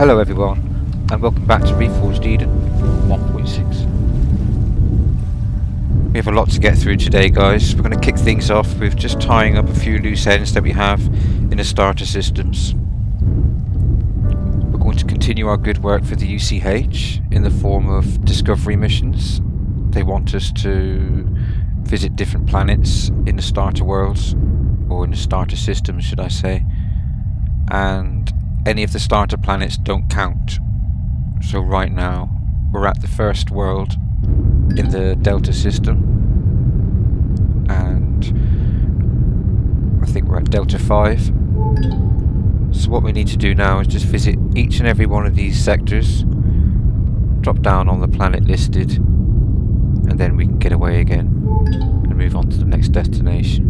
Hello everyone, and welcome back to Reforged Eden 1.6. We have a lot to get through today, guys. We're going to kick things off with just tying up a few loose ends that we have in the starter systems. We're going to continue our good work for the UCH in the form of discovery missions. They want us to visit different planets in the starter worlds, or in the starter systems, should I say. And any of the starter planets don't count. So right now we're at the first world in the Delta system, and I think we're at Delta 5. So what we need to do now is just visit each and every one of these sectors, drop down on the planet listed, and then we can get away again and move on to the next destination.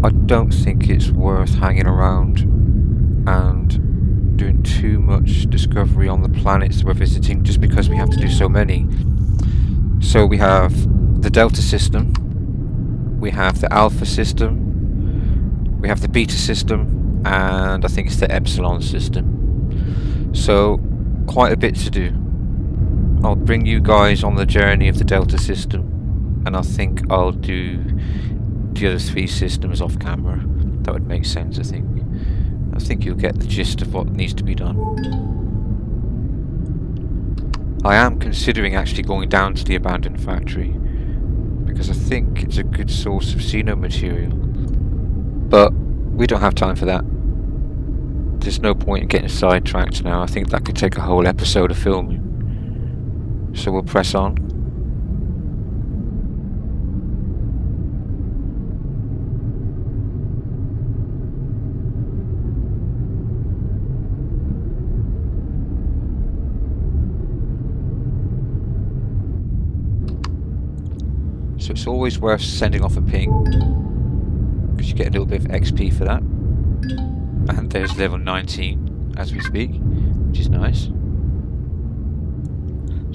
I don't think it's worth hanging around and doing too much discovery on the planets we're visiting, just because we have to do so many. So we have the Delta system, we have the Alpha system, we have the Beta system, and I think it's the Epsilon system. So quite a bit to do. I'll bring you guys on the journey of the Delta system, and I think I'll do the other three systems off camera. That would make sense, I think. I think you'll get the gist of what needs to be done. I am considering actually going down to the abandoned factory, because I think it's a good source of xeno material. But we don't have time for that. There's no point in getting sidetracked now. I think that could take a whole episode of filming. So we'll press on. So it's always worth sending off a ping, because you get a little bit of XP for that. And there's level 19 as we speak, which is nice.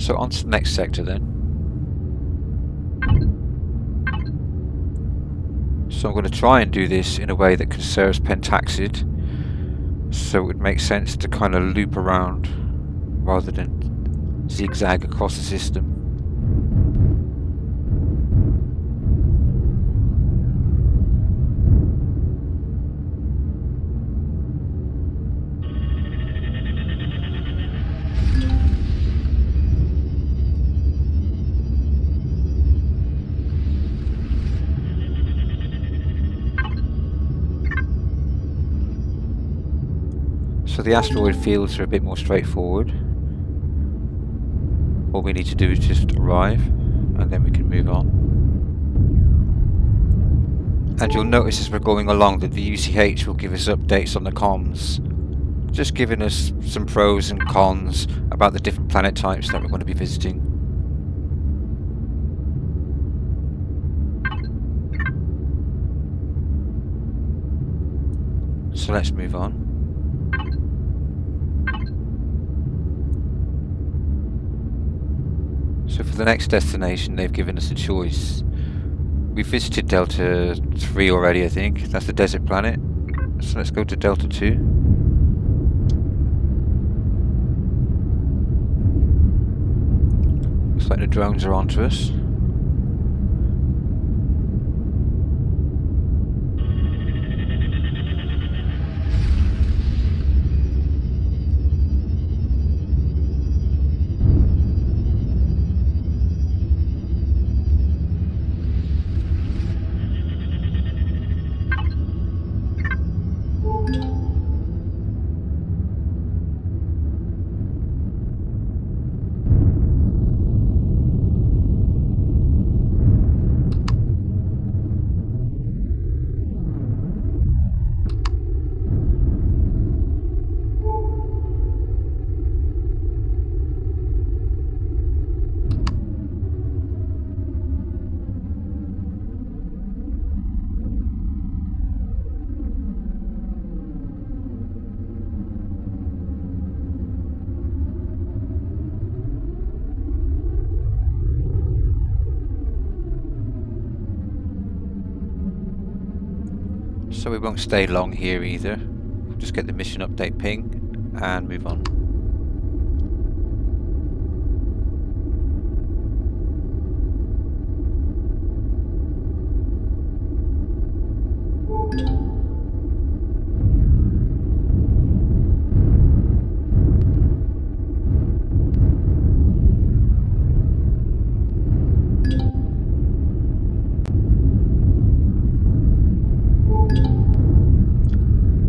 So on to the next sector then. So I'm going to try and do this in a way that conserves pentaxid, so it would make sense to kind of loop around rather than zigzag across the system. So the asteroid fields are a bit more straightforward. All we need to do is just arrive, and then we can move on. And you'll notice as we're going along that the UCH will give us updates on the comms, just giving us some pros and cons about the different planet types that we're going to be visiting. So let's move on. So for the next destination, they've given us a choice. We've visited Delta 3 already, I think. That's the desert planet. So let's go to Delta 2. Looks like the drones are onto us. So we won't stay long here either. We'll just get the mission update ping and move on.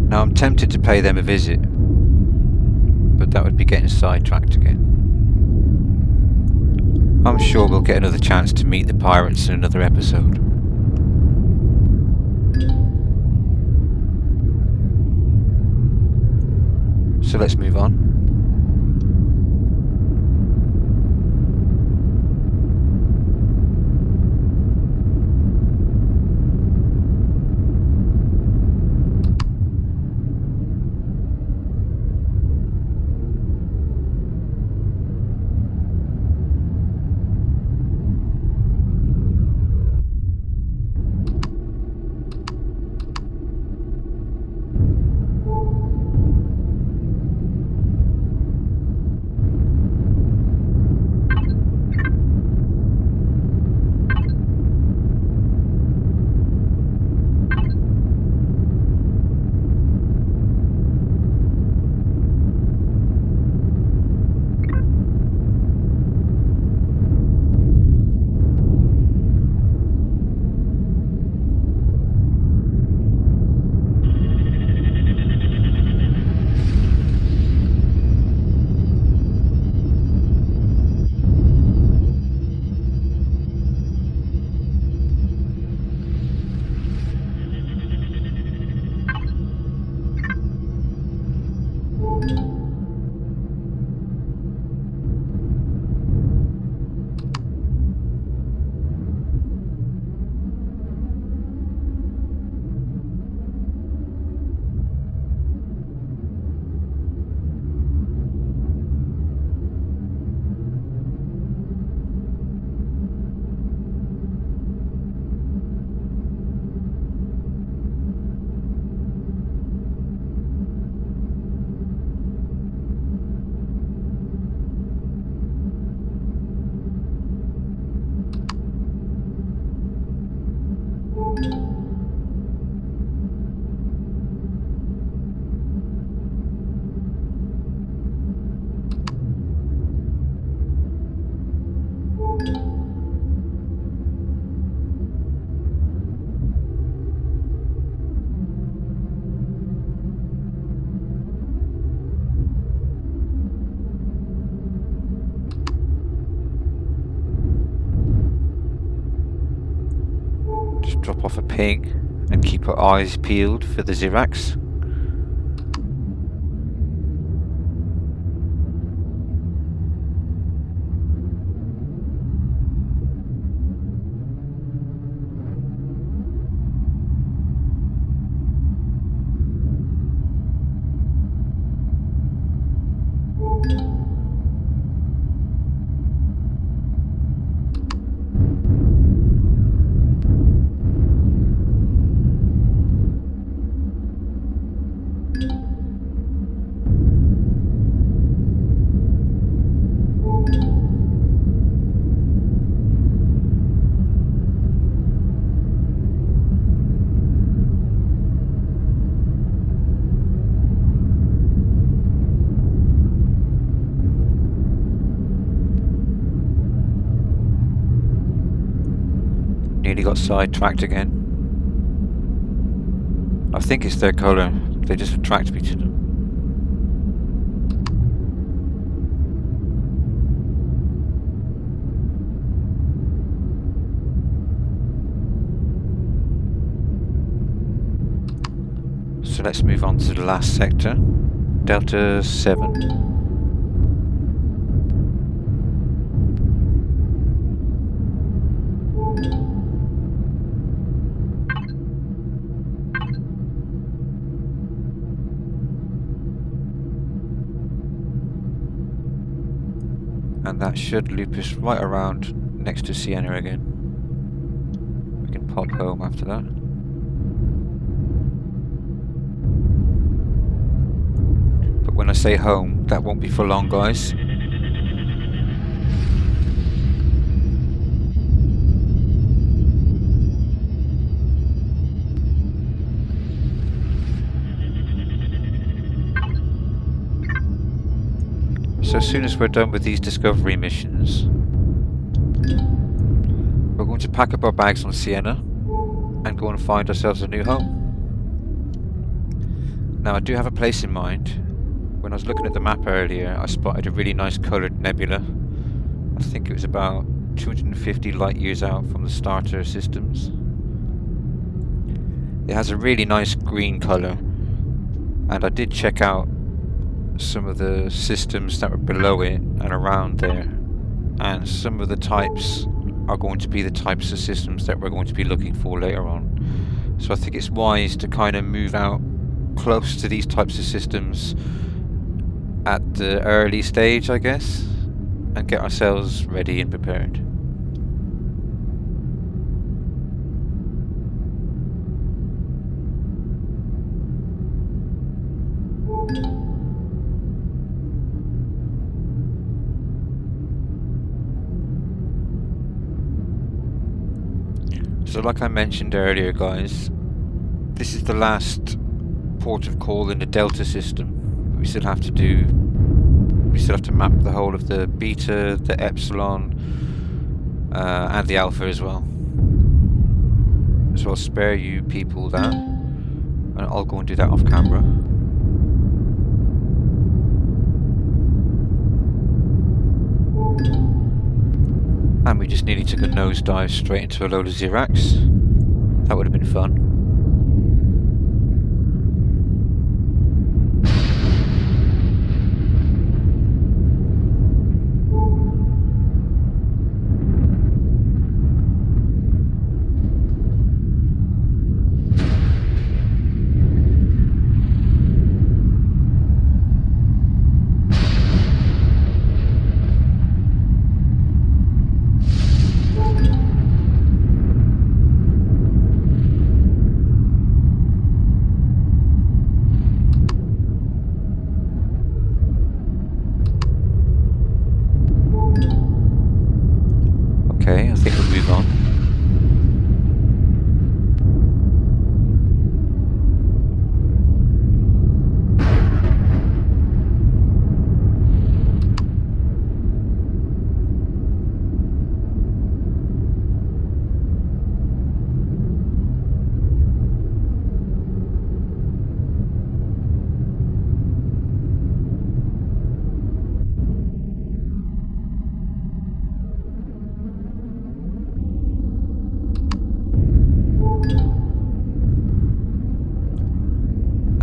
Now I'm tempted to pay them a visit, but that would be getting sidetracked again. I'm sure we'll get another chance to meet the pirates in another episode. So let's move on. Drop off a ping and keep our eyes peeled for the Zirax. Nearly got sidetracked again. I think it's their colour. They just attract me to them. So let's move on to the last sector, Delta 7. And that should loop us right around next to Sienna again. We can pop home after that. But when I say home, that won't be for long, guys. So as soon as we're done with these discovery missions, we're going to pack up our bags on Sienna and go and find ourselves a new home. Now I do have a place in mind. When I was looking at the map earlier, I spotted a really nice coloured nebula. I think it was about 250 light years out from the starter systems. It has a really nice green colour, and I did check out some of the systems that were below it and around there, and some of the types are going to be the types of systems that we're going to be looking for later on. So I think it's wise to kind of move out close to these types of systems at the early stage, I guess, and get ourselves ready and prepared. So like I mentioned earlier, guys, this is the last port of call in the Delta system. We still have to map the whole of the Beta, the Epsilon, and the Alpha as well. So I'll spare you people that, and I'll go and do that off camera. And we just nearly took a nosedive straight into a load of Xerax. That would have been fun. Okay, I think we'll move on.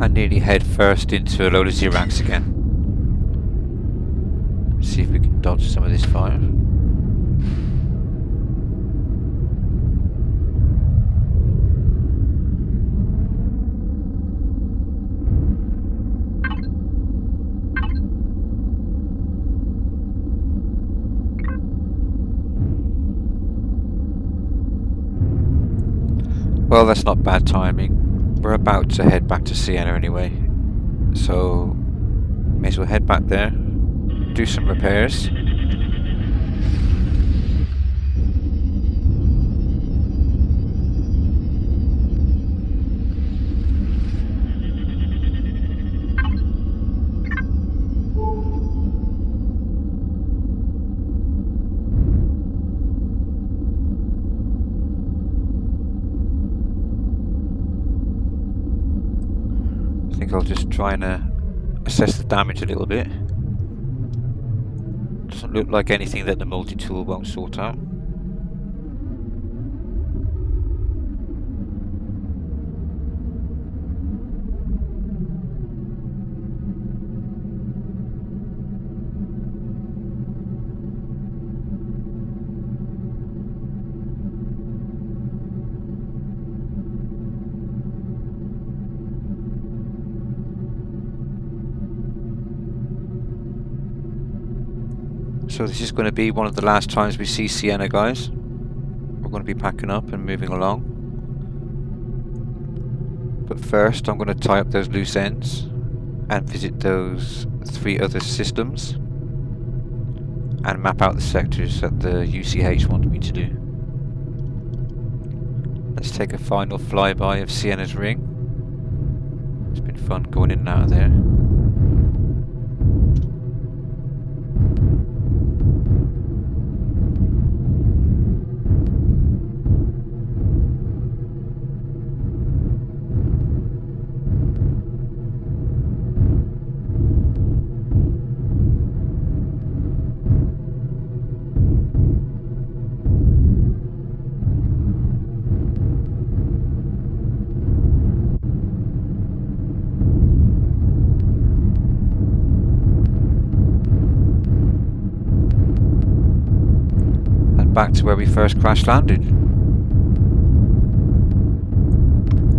And nearly head first into a load of Xerax again. See if we can dodge some of this fire. Well, that's not bad timing. We're about to head back to Sienna anyway, so may as well head back there, do some repairs. I think I'll just try and assess the damage a little bit. Doesn't look like anything that the multi-tool won't sort out. So this is going to be one of the last times we see Sienna, guys. We're going to be packing up and moving along. But first I'm going to tie up those loose ends and visit those 3 other systems and map out the sectors that the UCH wanted me to do. Let's take a final flyby of Sienna's ring. It's been fun going in and out of there. Back to where we first crash landed.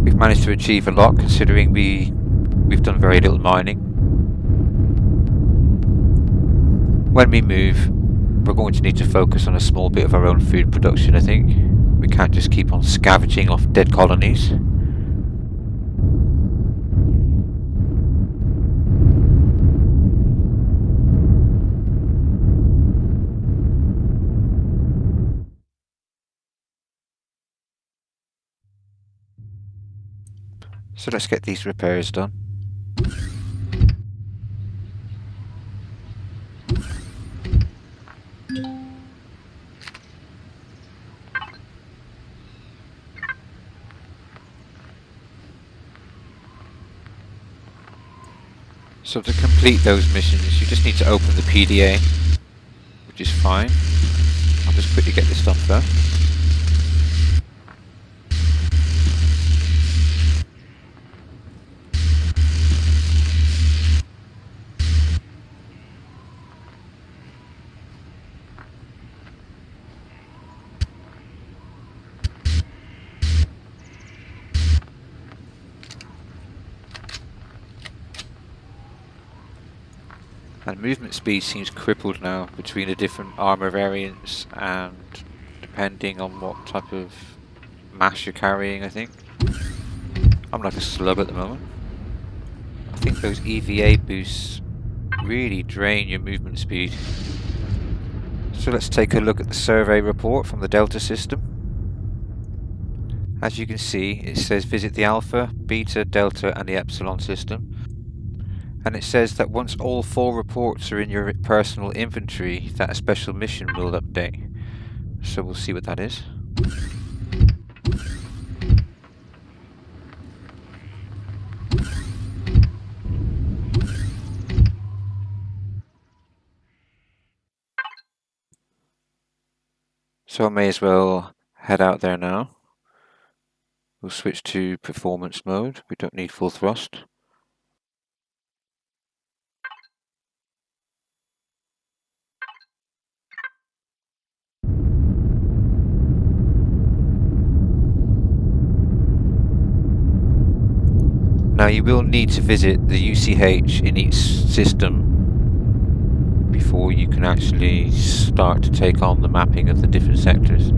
We've managed to achieve a lot considering we've done very little mining. When we move, we're going to need to focus on a small bit of our own food production, I think. We can't just keep on scavenging off dead colonies. So let's get these repairs done. So to complete those missions, you just need to open the PDA, which is fine. I'll just quickly get this done first. And movement speed seems crippled now between the different armor variants and depending on what type of mass you're carrying, I think. I'm like a slug at the moment. I think those EVA boosts really drain your movement speed. So let's take a look at the survey report from the Delta system. As you can see, it says visit the Alpha, Beta, Delta and the Epsilon system. And it says that once all 4 reports are in your personal inventory, that a special mission will update. So we'll see what that is. So I may as well head out there now. We'll switch to performance mode. We don't need full thrust. Now you will need to visit the UCH in each system before you can actually start to take on the mapping of the different sectors.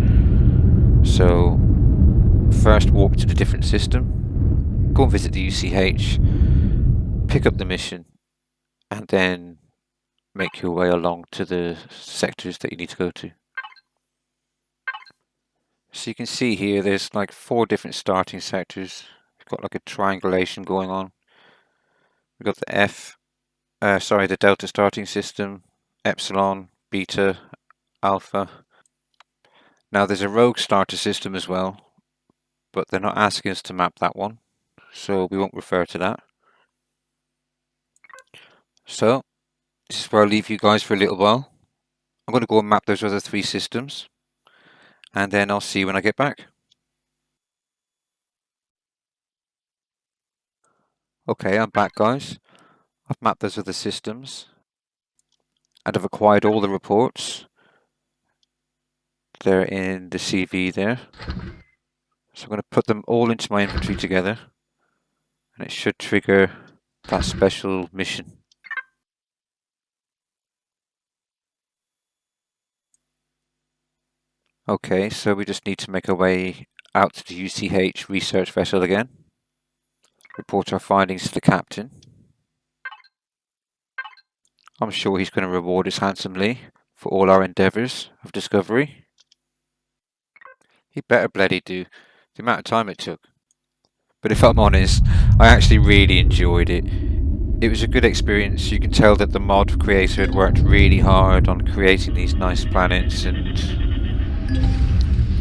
So first walk to the different system, go and visit the UCH, pick up the mission, and then make your way along to the sectors that you need to go to. So you can see here there's like 4 different starting sectors. We've got like a triangulation going on. We've got the Delta starting system, Epsilon, Beta, Alpha. Now there's a rogue starter system as well, but they're not asking us to map that one, so we won't refer to that. So this is where I'll leave you guys for a little while. I'm going to go and map those other 3 systems, and then I'll see you when I get back. Okay, I'm back, guys. I've mapped those other systems, and I've acquired all the reports. They're in the CV there. So I'm going to put them all into my inventory together, and it should trigger that special mission. Okay, so we just need to make our way out to the UCH research vessel again. Report our findings to the captain. I'm sure he's going to reward us handsomely for all our endeavours of discovery. He better bloody do. The amount of time it took. But if I'm honest, I actually really enjoyed it. It was a good experience. You can tell that the mod creator had worked really hard on creating these nice planets, and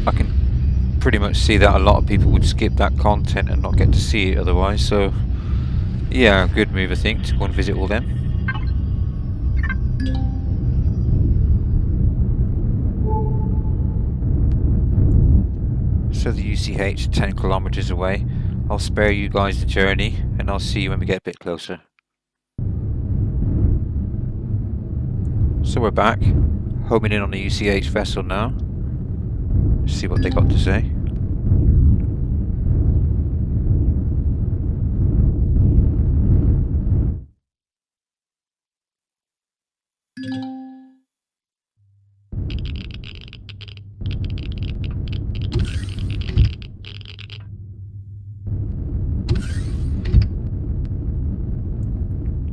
I can pretty much see that a lot of people would skip that content and not get to see it otherwise. So yeah, good move I think to go and visit all them. So the UCH 10 kilometers away. I'll spare you guys the journey and I'll see you when we get a bit closer. So we're back, homing in on the UCH vessel now. Let's see what they got to say.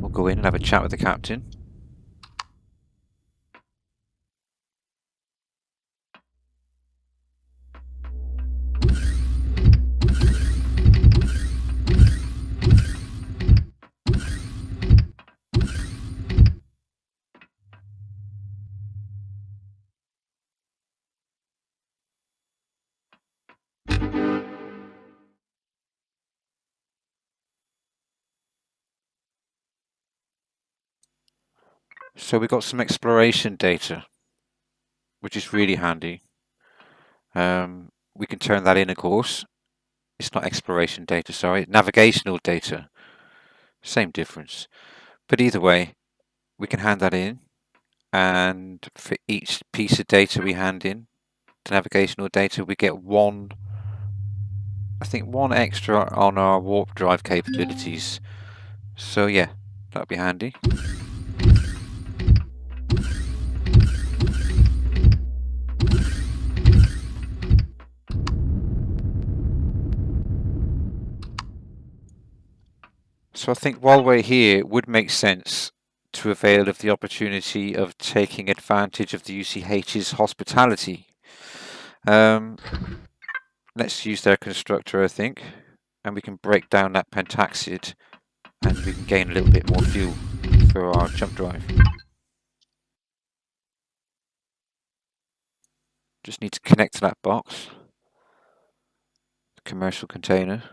We'll go in and have a chat with the captain. So we got some exploration data, which is really handy. We can turn that in, of course. It's not exploration data, sorry, navigational data. Same difference. But either way, we can hand that in, and for each piece of data we hand in, the navigational data, we get one, I think one extra on our warp drive capabilities. So yeah, that'll be handy. So I think while we're here, it would make sense to avail of the opportunity of taking advantage of the UCH's hospitality. Let's use their constructor, I think, and we can break down that pentaxid and we can gain a little bit more fuel for our jump drive. Just need to connect to that box, the commercial container,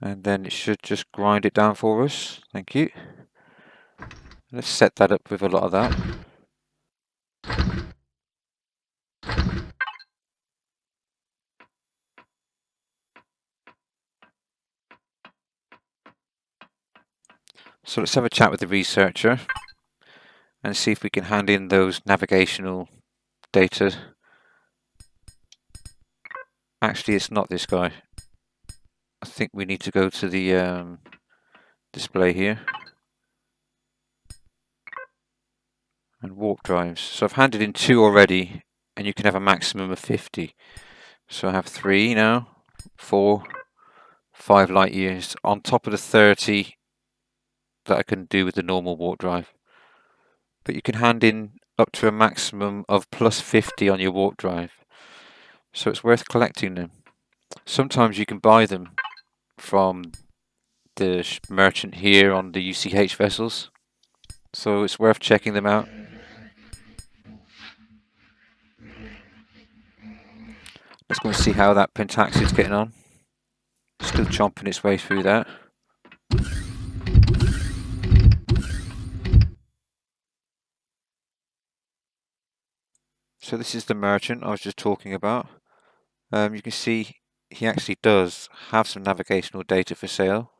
and then it should just grind it down for us. Thank you. Let's set that up with a lot of that. So let's have a chat with the researcher and see if we can hand in those navigational data. Actually, it's not this guy. I think we need to go to the display here and warp drives. So I've handed in 2 already, and you can have a maximum of 50. So I have 3 now, 4, 5 light years on top of the 30 that I can do with the normal warp drive. But you can hand in up to a maximum of plus 50 on your warp drive. So it's worth collecting them. Sometimes you can buy them from the merchant here on the UCH vessels. So it's worth checking them out. Let's go and see how that pentaxid's getting on. Still chomping its way through that. So this is the merchant I was just talking about. You can see he actually does have some navigational data for sale.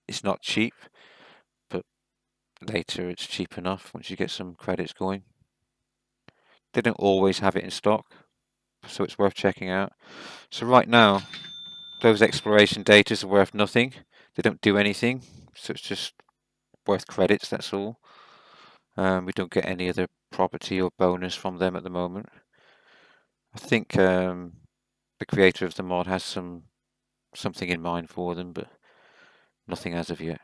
It's not cheap, but later it's cheap enough once you get some credits going. They don't always have it in stock, so it's worth checking out. So right now, those exploration data are worth nothing. They don't do anything, so it's just worth credits, that's all. We don't get any other property or bonus from them at the moment. I think the creator of the mod has something in mind for them, but nothing as of yet.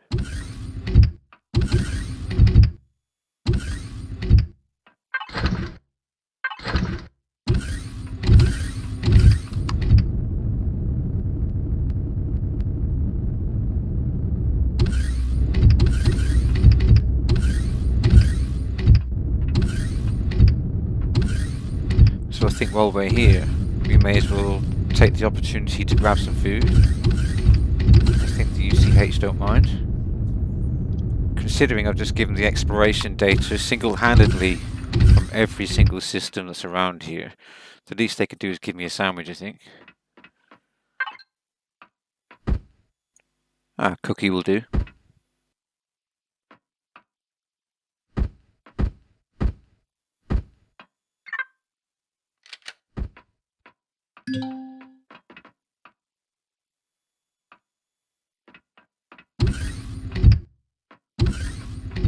think while we're here, we may as well take the opportunity to grab some food. I think the UCH don't mind. Considering I've just given the exploration data single-handedly from every single system that's around here, the least they could do is give me a sandwich, I think. Ah, cookie will do.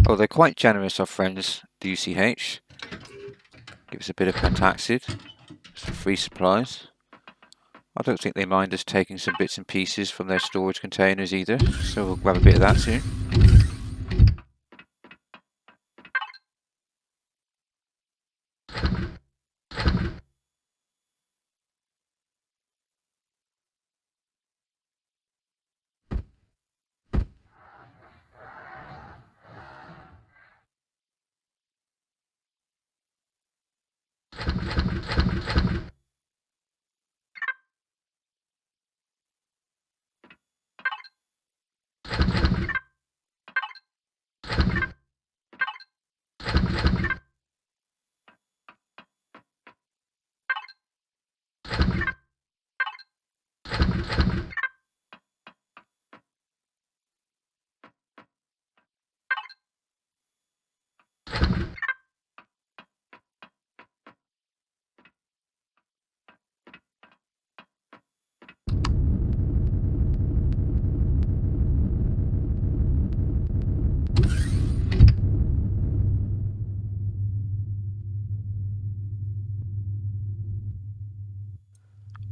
Oh, they're quite generous, our friends, the UCH. Give us a bit of pentaxid, some free supplies. I don't think they mind us taking some bits and pieces from their storage containers either, so we'll grab a bit of that soon.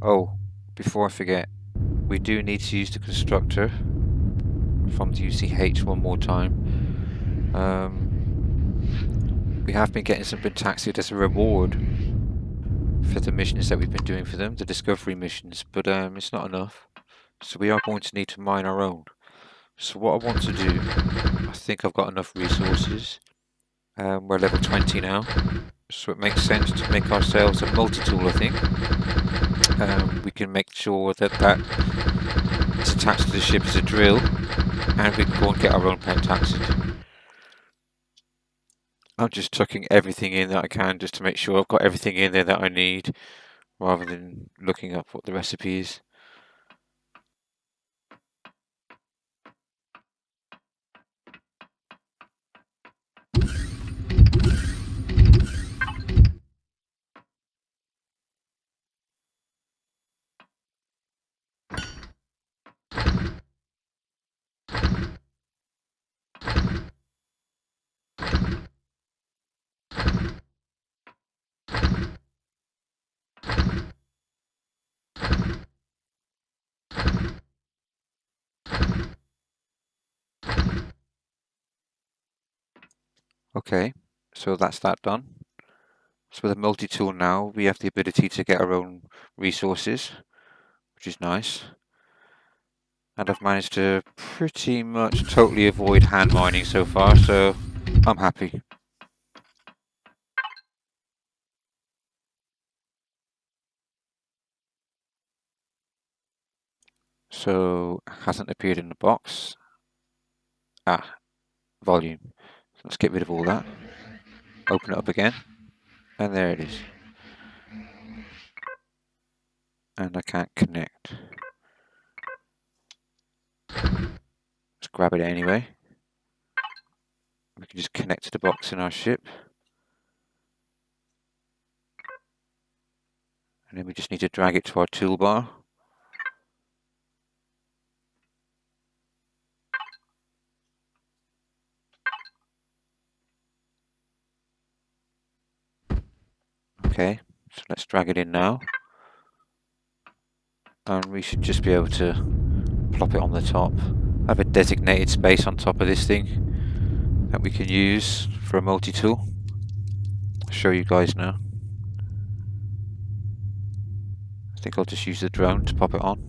Oh, before I forget, we do need to use the constructor from the UCH one more time. We have been getting some pentaxid as a reward for the missions that we've been doing for them, the discovery missions, but it's not enough. So we are going to need to mine our own. So what I want to do, I think I've got enough resources. We're level 20 now, so it makes sense to make ourselves a multi-tool, I think. We can make sure that that is attached to the ship as a drill, and we can go and get our own pentaxid. I'm just tucking everything in that I can just to make sure I've got everything in there that I need, rather than looking up what the recipe is. Okay, so that's that done. So with a multi-tool now, we have the ability to get our own resources, which is nice. And I've managed to pretty much totally avoid hand mining so far, so I'm happy. So, hasn't appeared in the box. Ah, volume. So let's get rid of all that. Open it up again. And there it is. And I can't connect. Let's grab it anyway. We can just connect to the box in our ship. And then we just need to drag it to our toolbar. Okay, so let's drag it in now. And we should just be able to plop it on the top. I have a designated space on top of this thing that we can use for a multi-tool. I'll show you guys now. I think I'll just use the drone to pop it on.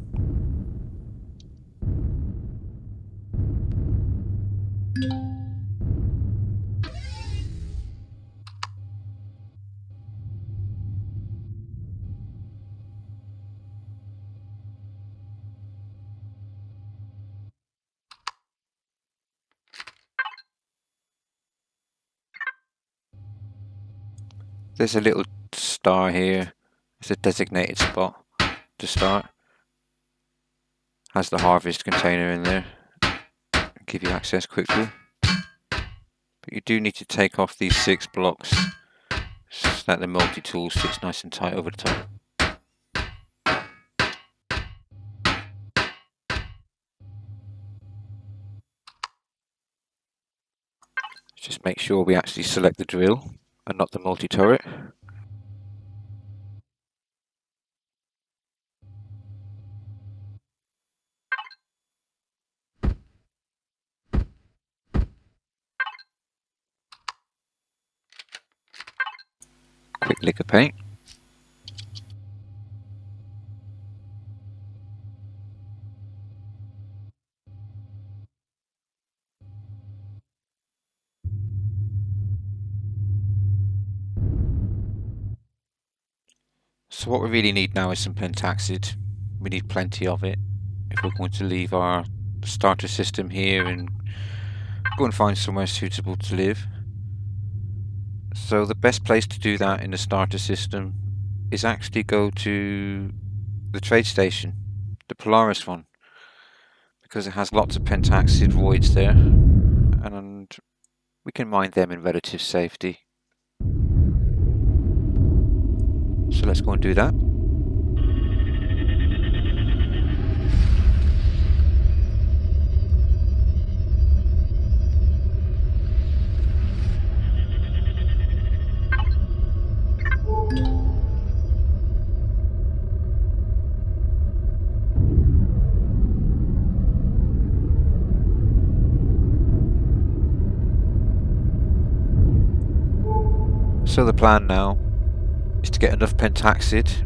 There's a little star here. It's a designated spot to start. Has the harvest container in there. Give you access quickly. But you do need to take off these 6 blocks so that the multi-tool sits nice and tight over the top. Just make sure we actually select the drill and not the multi-turret. Quick lick of paint. So what we really need now is some pentaxid. We need plenty of it if we're going to leave our starter system here and go and find somewhere suitable to live. So the best place to do that in the starter system is actually go to the trade station, the Polaris one, because it has lots of pentaxid voids there and we can mine them in relative safety. So let's go and do that. So the plan now is to get enough pentaxid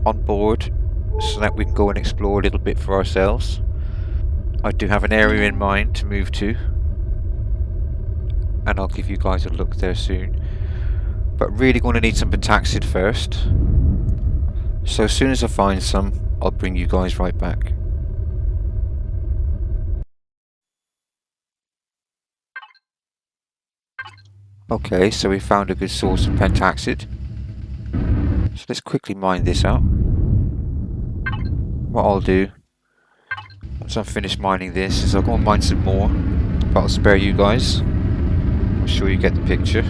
on board so that we can go and explore a little bit for ourselves. I do have an area in mind to move to, and I'll give you guys a look there soon. But really going to need some pentaxid first. So as soon as I find some, I'll bring you guys right back. Okay, so we found a good source of pentaxid. So let's quickly mine this out. What I'll do, once I'm finished mining this, is I'll go and mine some more, but I'll spare you guys. I'm sure you get the picture.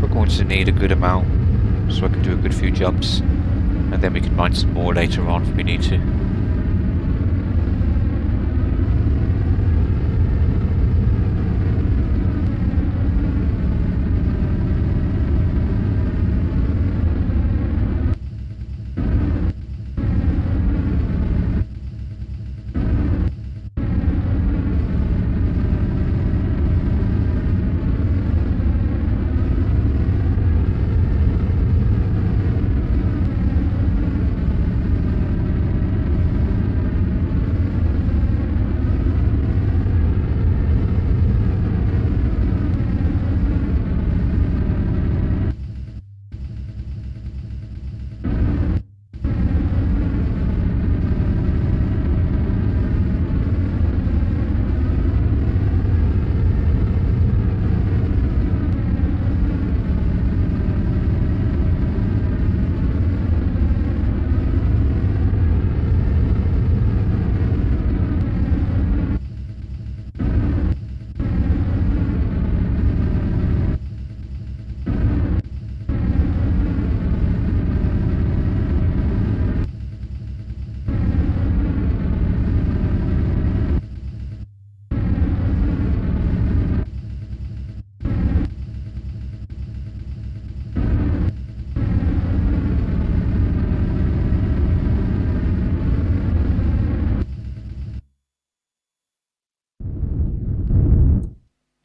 We're going to need a good amount, so I can do a good few jumps, and then we can mine some more later on if we need to.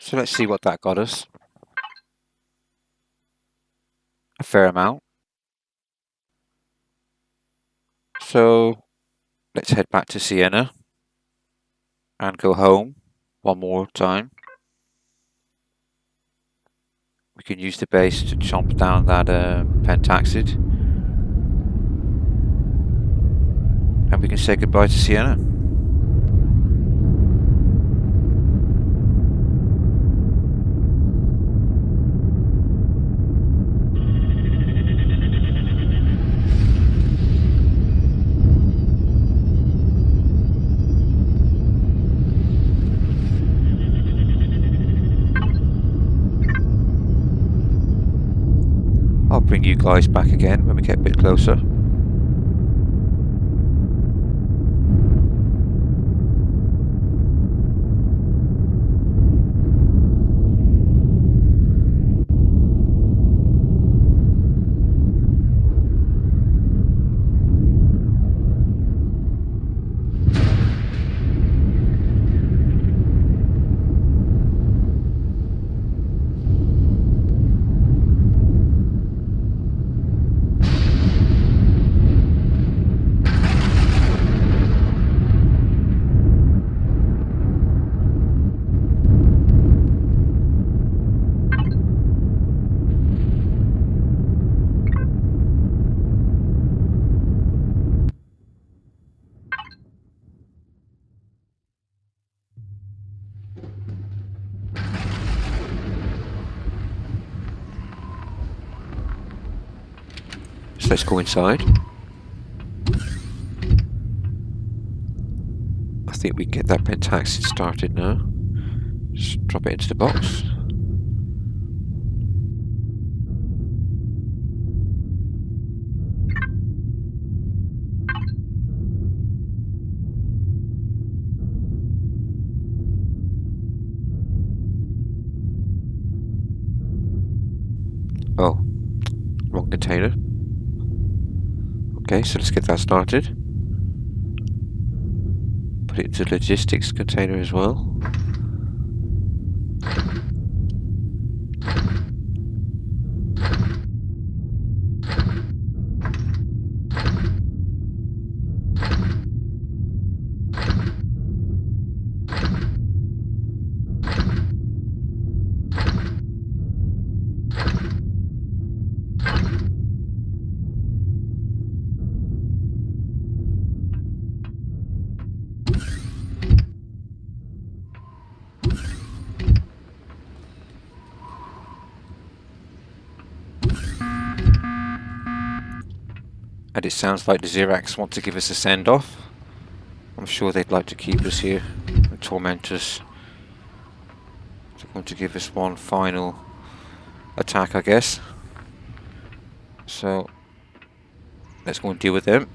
So let's see what that got us. A fair amount. So let's head back to Sienna and go home one more time. We can use the base to chomp down that pentaxid. And we can say goodbye to Sienna. bring you guys back again when we get a bit closer. So let's go inside. I think we can get that pentaxid started now. Just drop it into the box. Oh, wrong container. Okay, so let's get that started. Put it into the logistics container as well. And it sounds like the Xerax want to give us a send-off. I'm sure they'd like to keep us here and torment us. They're going to give us one final attack, I guess. So let's go and deal with them.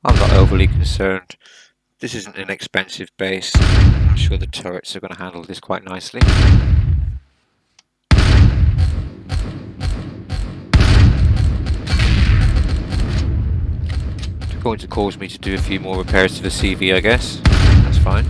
I'm not overly concerned. This isn't an expensive base. I'm sure the turrets are going to handle this quite nicely. It's going to cause me to do a few more repairs to the CV, I guess. That's fine.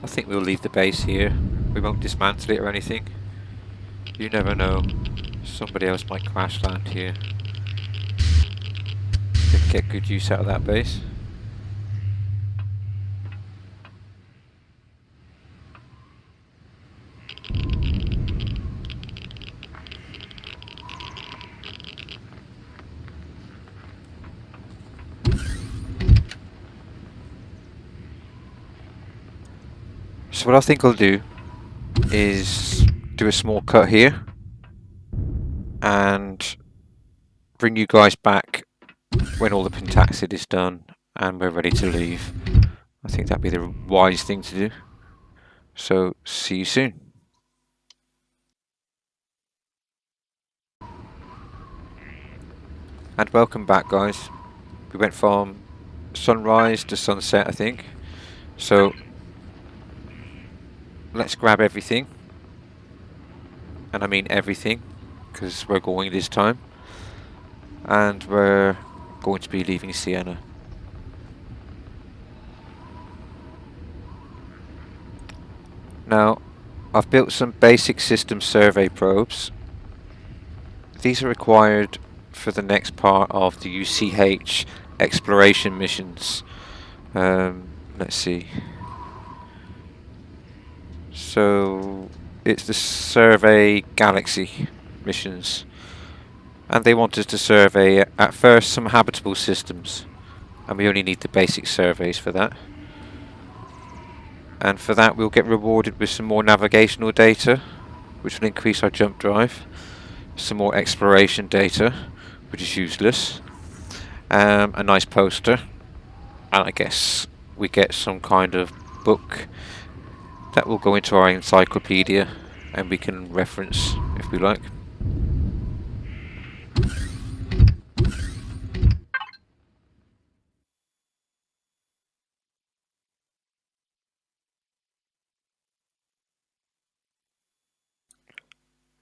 I think we'll leave the base here. We won't dismantle it or anything. You never know. Somebody else might crash land here. We can get good use out of that base. So what I think I'll do is do a small cut here and bring you guys back when all the pentaxid is done and we're ready to leave. I think that'd be the wise thing to do. So see you soon. And welcome back, guys. We went from sunrise to sunset, I think. So let's grab everything. And I mean everything, because we're going this time. And we're going to be leaving Sienna. Now, I've built some basic system survey probes. These are required for the next part of the UCH exploration missions. Let's see. So it's the Survey Galaxy missions, and they want us to survey at first some habitable systems, and we only need the basic surveys for that. And for that we'll get rewarded with some more navigational data, which will increase our jump drive, some more exploration data, which is useless, a nice poster, and I guess we get some kind of book that will go into our encyclopedia and we can reference if we like.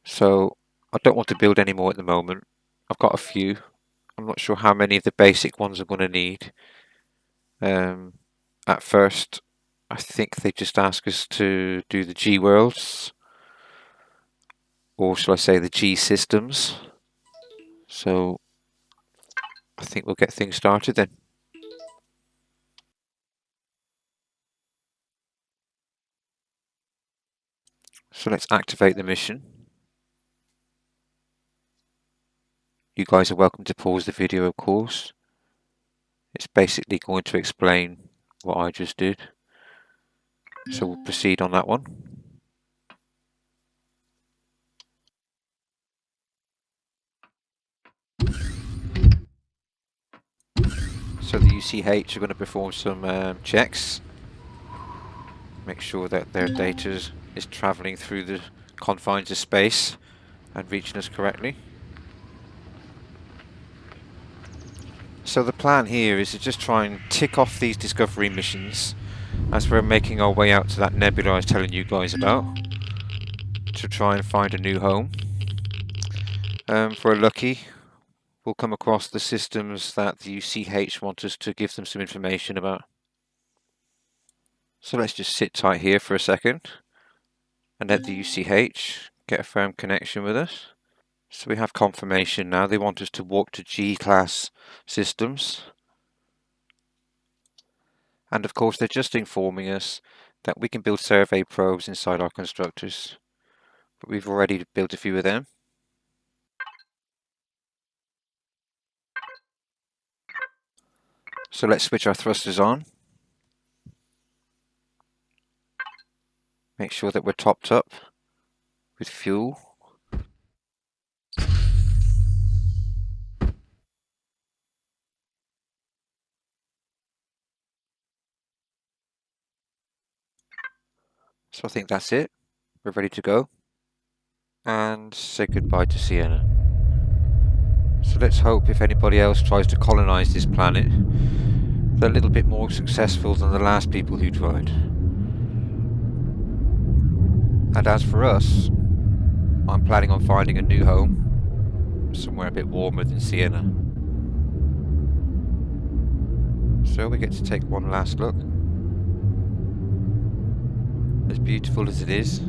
So I don't want to build any more at the moment. I've got a few. I'm not sure how many of the basic ones I'm going to need. At first, I think they just ask us to do the G worlds, or shall I say the G systems. So I think we'll get things started then. So let's activate the mission. You guys are welcome to pause the video, of course. It's basically going to explain what I just did. So we'll proceed on that one. So the UCH are going to perform some checks. Make sure that their data is travelling through the confines of space and reaching us correctly. So the plan here is to just try and tick off these discovery missions as we're making our way out to that nebula I was telling you guys about, to try and find a new home. If we're lucky, we'll come across the systems that the UCH want us to give them some information about. So let's just sit tight here for a second and let the UCH get a firm connection with us. So we have confirmation now. They want us to walk to G-class systems. And of course they're just informing us that we can build survey probes inside our constructors. But we've already built a few of them. So let's switch our thrusters on. Make sure that we're topped up with fuel. So I think that's it. We're ready to go. And say goodbye to Sienna. So let's hope if anybody else tries to colonize this planet, they're a little bit more successful than the last people who tried. And as for us, I'm planning on finding a new home, somewhere a bit warmer than Sienna. So we get to take one last look. As beautiful as it is,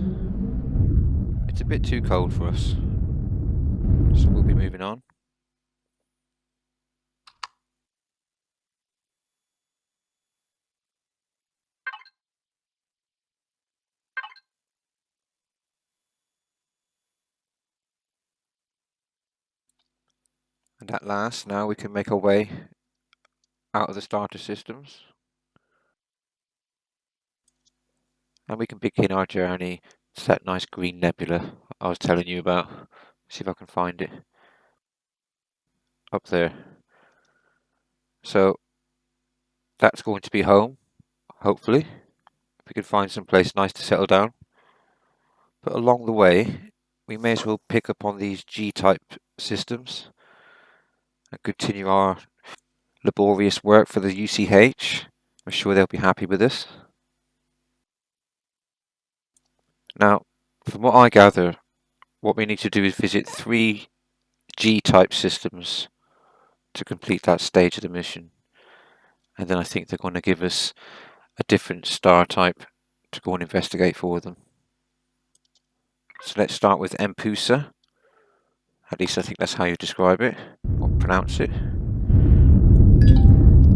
it's a bit too cold for us. So we'll be moving on. And at last, now we can make our way out of the starter systems. And we can begin our journey to that nice green nebula I was telling you about. See if I can find it. Up there. So that's going to be home, hopefully. If we can find some place nice to settle down. But along the way, we may as well pick up on these G-type systems and continue our laborious work for the UCH. I'm sure they'll be happy with this. Now, from what I gather, what we need to do is visit 3 G-type systems to complete that stage of the mission. And then I think they're going to give us a different star type to go and investigate for them. So let's start with Empusa. At least I think that's how you describe it, or pronounce it.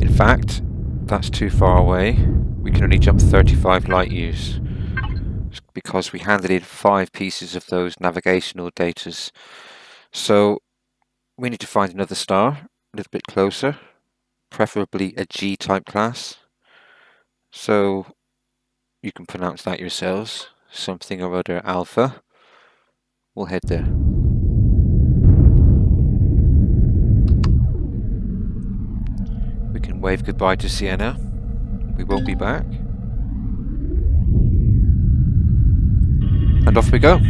In fact, that's too far away. We can only jump 35 light years, because we handed in 5 pieces of those navigational datas. So we need to find another star, a little bit closer, preferably a G-type class. So you can pronounce that yourselves, something or other alpha. We'll head there. We can wave goodbye to Sienna. We won't be back. And off we go.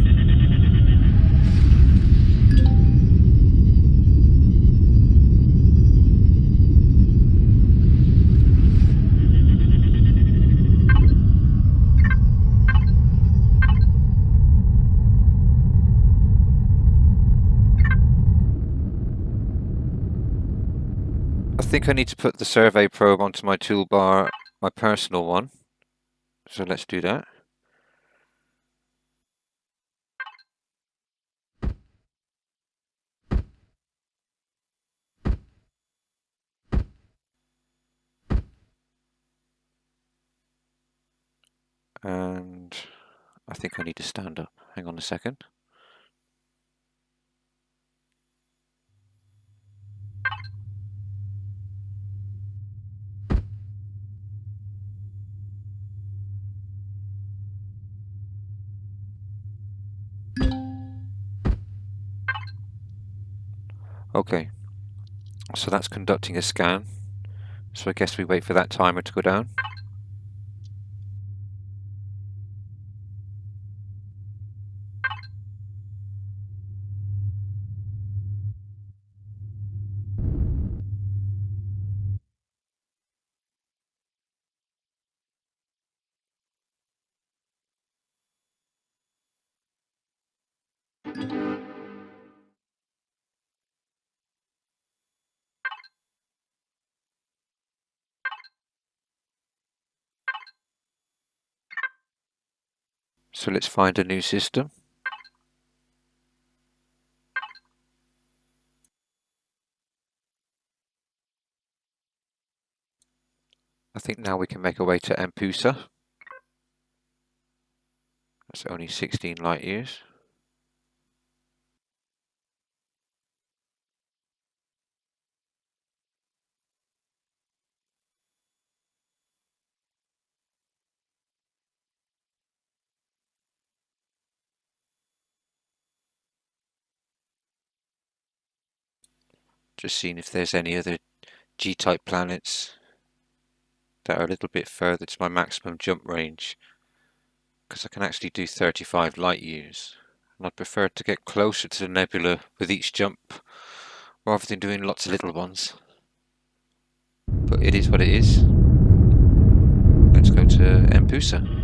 I think I need to put the survey probe onto my toolbar, my personal one. So let's do that. And I think I need to stand up. Hang on a second. Okay, so that's conducting a scan. So I guess we wait for that timer to go down. So let's find a new system. I think now we can make our way to Empusa. That's only 16 light years. Just seeing if there's any other G-type planets that are a little bit further to my maximum jump range, because I can actually do 35 light years, and I'd prefer to get closer to the nebula with each jump rather than doing lots of little ones. But it is what it is. Let's go to Empusa.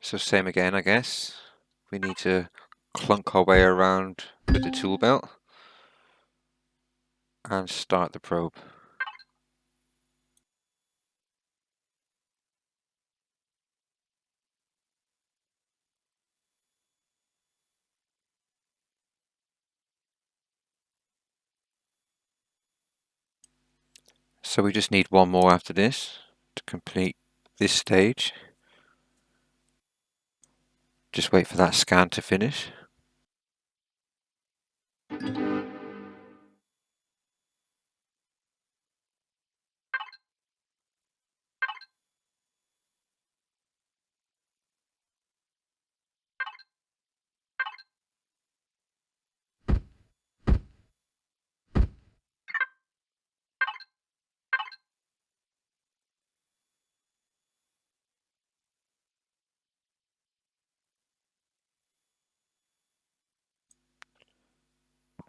So same again, I guess. We need to clunk our way around with the tool belt and start the probe. So we just need one more after this to complete this stage. Just wait for that scan to finish.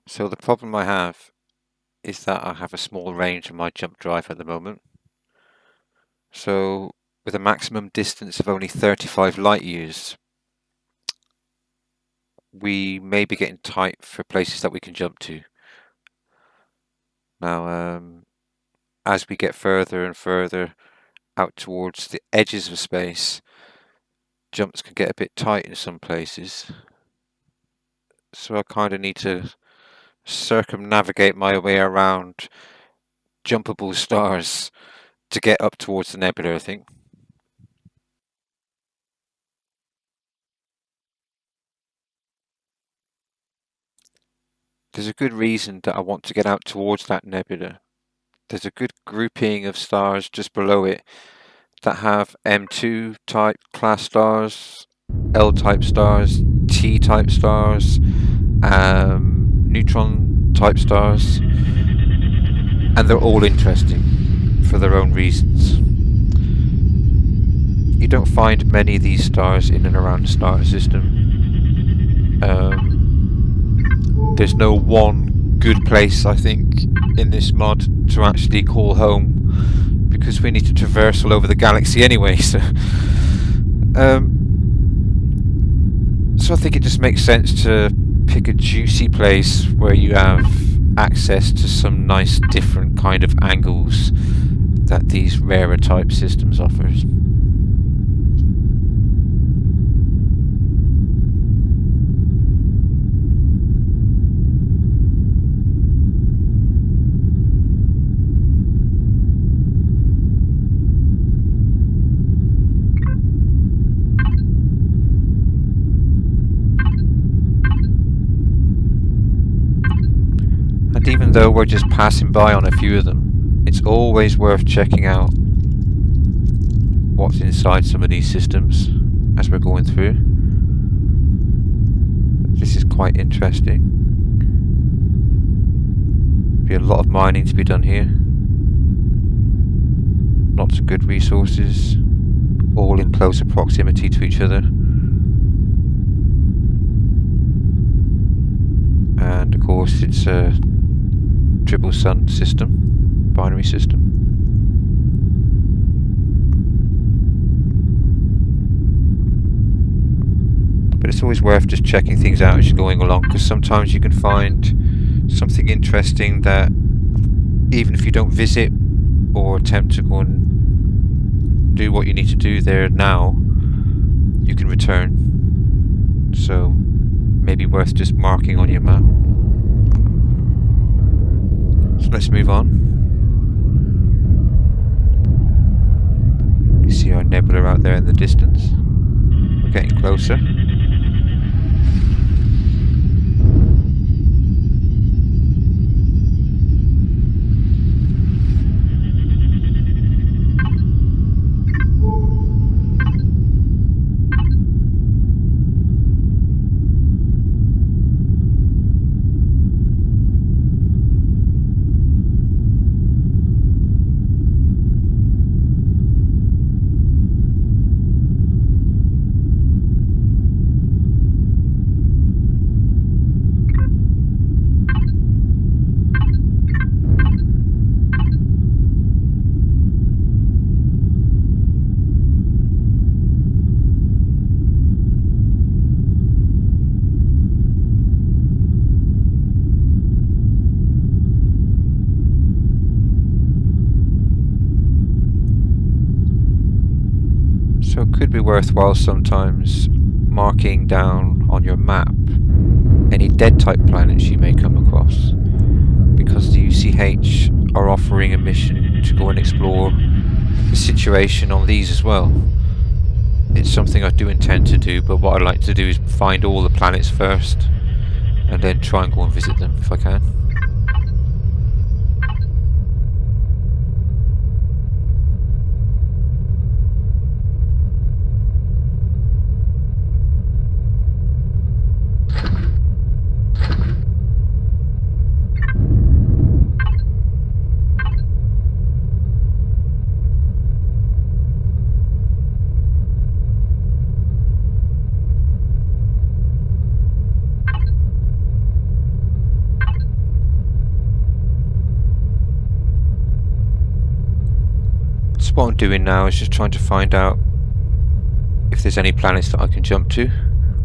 So the problem I have is that I have a small range on my jump drive at the moment. So with a maximum distance of only 35 light years, we may be getting tight for places that we can jump to. Now, as we get further and further out towards the edges of space, jumps can get a bit tight in some places. So I kind of need to circumnavigate my way around jumpable stars to get up towards the nebula, I think. There's a good reason that I want to get out towards that nebula. There's a good grouping of stars just below it that have M2 type class stars, L type stars, T type stars, neutron type stars, and they're all interesting for their own reasons. You don't find many of these stars in and around the star system. There's no one good place, I think, in this mod to actually call home, because we need to traverse all over the galaxy anyway. So I think it just makes sense to pick a juicy place where you have access to some nice different kind of angles that these rarer type systems offers. And even though we're just passing by on a few of them, it's always worth checking out what's inside some of these systems as we're going through. This is quite interesting. Be a lot of mining to be done here. Lots of good resources, all in closer proximity to each other. And of course it's a triple sun system, binary system. But it's always worth just checking things out as you're going along, because sometimes you can find something interesting that even if you don't visit or attempt to go and do what you need to do there now, you can return. So maybe worth just marking on your map. So let's move on. You see our nebula out there in the distance. We're getting closer. So it could be worthwhile sometimes marking down on your map any dead type planets you may come across, because the UCH are offering a mission to go and explore the situation on these as well. It's something I do intend to do, but what I'd like to do is find all the planets first and then try and go and visit them if I can. So what I'm doing now is just trying to find out if there's any planets that I can jump to,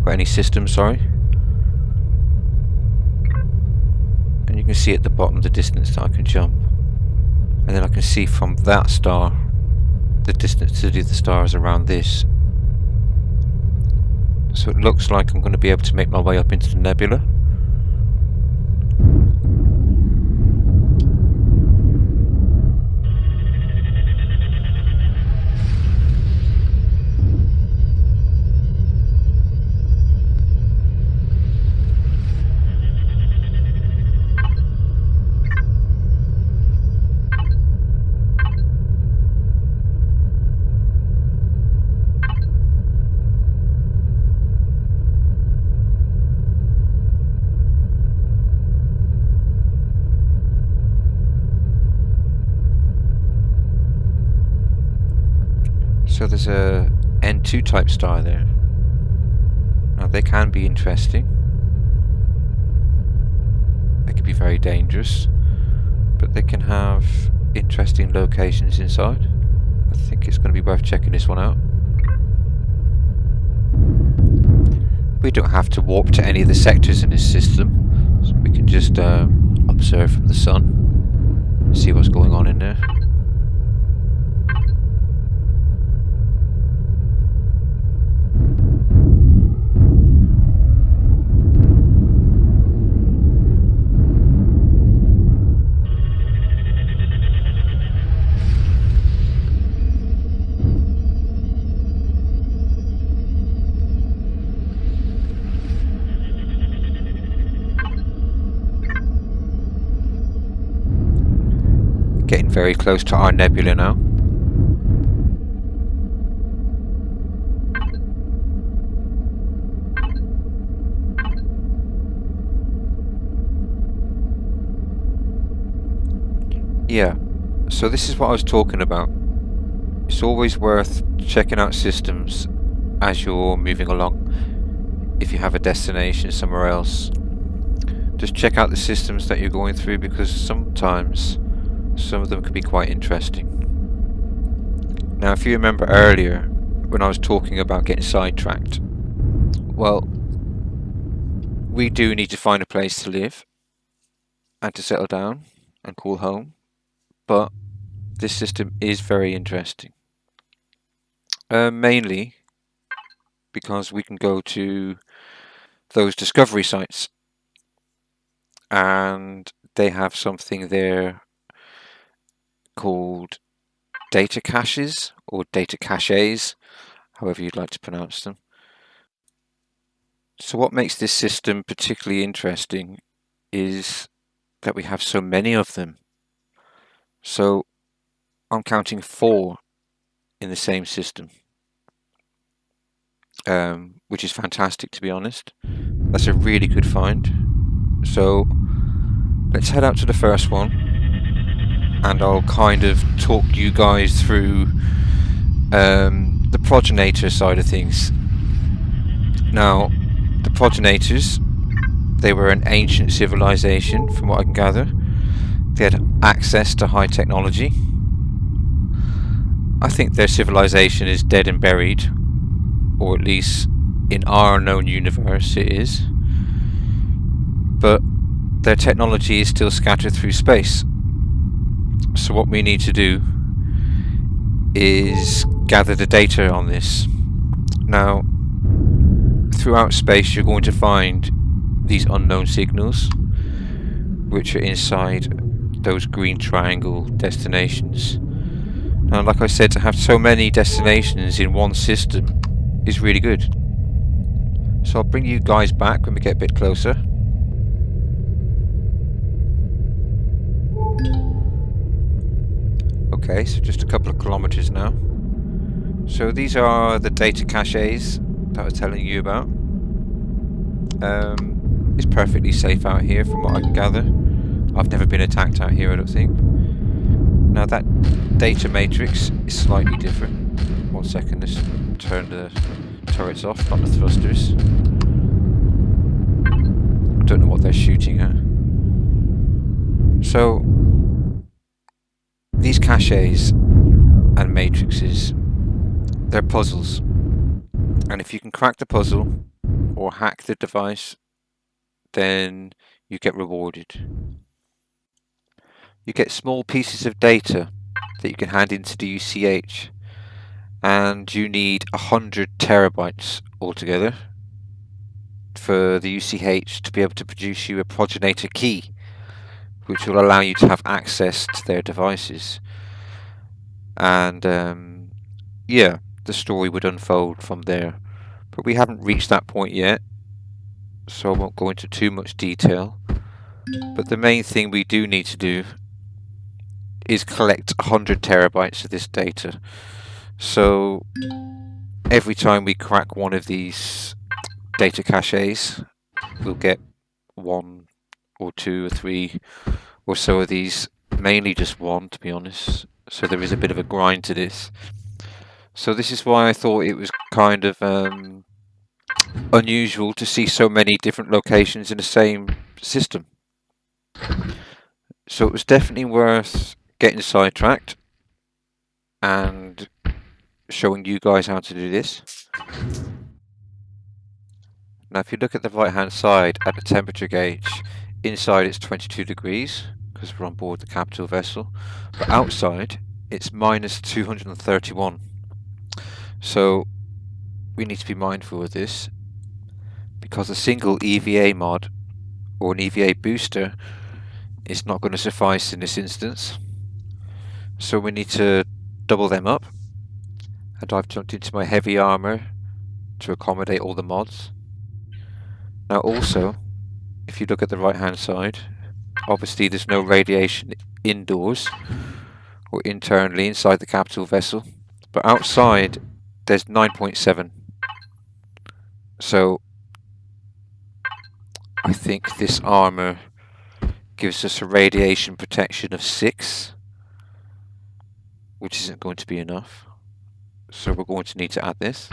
or any systems, sorry. can see at the bottom the distance that I can jump. And then I can see from that star the distance to the stars around this. So it looks like I'm going to be able to make my way up into the nebula. So there's a N2 type star there. Now they can be interesting. They can be very dangerous, but they can have interesting locations inside. I think it's going to be worth checking this one out. We don't have to warp to any of the sectors in this system, so we can just observe from the sun, see what's going on in there. Getting very close to our nebula now. Yeah, so this is what I was talking about. It's always worth checking out systems as you're moving along. If you have a destination somewhere else, just check out the systems that you're going through, because sometimes some of them can be quite interesting. Now, if you remember earlier when I was talking about getting sidetracked, well, we do need to find a place to live and to settle down and call home, but this system is very interesting. Mainly because we can go to those discovery sites and they have something there called data caches or data caches, however you'd like to pronounce them. So what makes this system particularly interesting is that we have so many of them. So I'm counting 4 in the same system, which is fantastic, to be honest. That's a really good find. So let's head out to the first one, and I'll kind of talk you guys through the progenitor side of things. Now, the progenitors, they were an ancient civilization, from what I can gather. They had access to high technology. I think their civilization is dead and buried, or at least in our known universe it is. But their technology is still scattered through space. So what we need to do is gather the data on this. Now, throughout space you're going to find these unknown signals, which are inside those green triangle destinations. Now, like I said, to have so many destinations in one system is really good. So I'll bring you guys back when we get a bit closer. Okay, so just a couple of kilometers now. So these are the data caches that I was telling you about. It's perfectly safe out here from what I can gather. I've never been attacked out here, I don't think. Now that data matrix is slightly different. 1 second, let's turn the turrets off, not the thrusters. I don't know what they're shooting at. So these caches and matrices, they're puzzles. And if you can crack the puzzle or hack the device, then you get rewarded. you get small pieces of data that you can hand into the UCH, and you need 100 terabytes altogether for the UCH to be able to produce you a progenitor key, which will allow you to have access to their devices. And yeah, the story would unfold from there. But we haven't reached that point yet, so I won't go into too much detail. But the main thing we do need to do is collect 100 terabytes of this data. So every time we crack one of these data caches, we'll get 1 or 2 or 3 or so of these, mainly just 1 to be honest. So there is a bit of a grind to this. So this is why I thought it was kind of unusual to see so many different locations in the same system. So it was definitely worth getting sidetracked and showing you guys how to do this. Now if you look at the right hand side at the temperature gauge, inside it's 22 degrees because we're on board the capital vessel, but outside it's minus 231. So we need to be mindful of this, because a single EVA mod or an EVA booster is not going to suffice in this instance. So we need to double them up, and I've jumped into my heavy armor to accommodate all the mods. Now also, if you look at the right hand side, obviously there's no radiation indoors or internally inside the capital vessel, but outside there's 9.7. So I think this armor gives us a radiation protection of 6, which isn't going to be enough. So we're going to need to add this.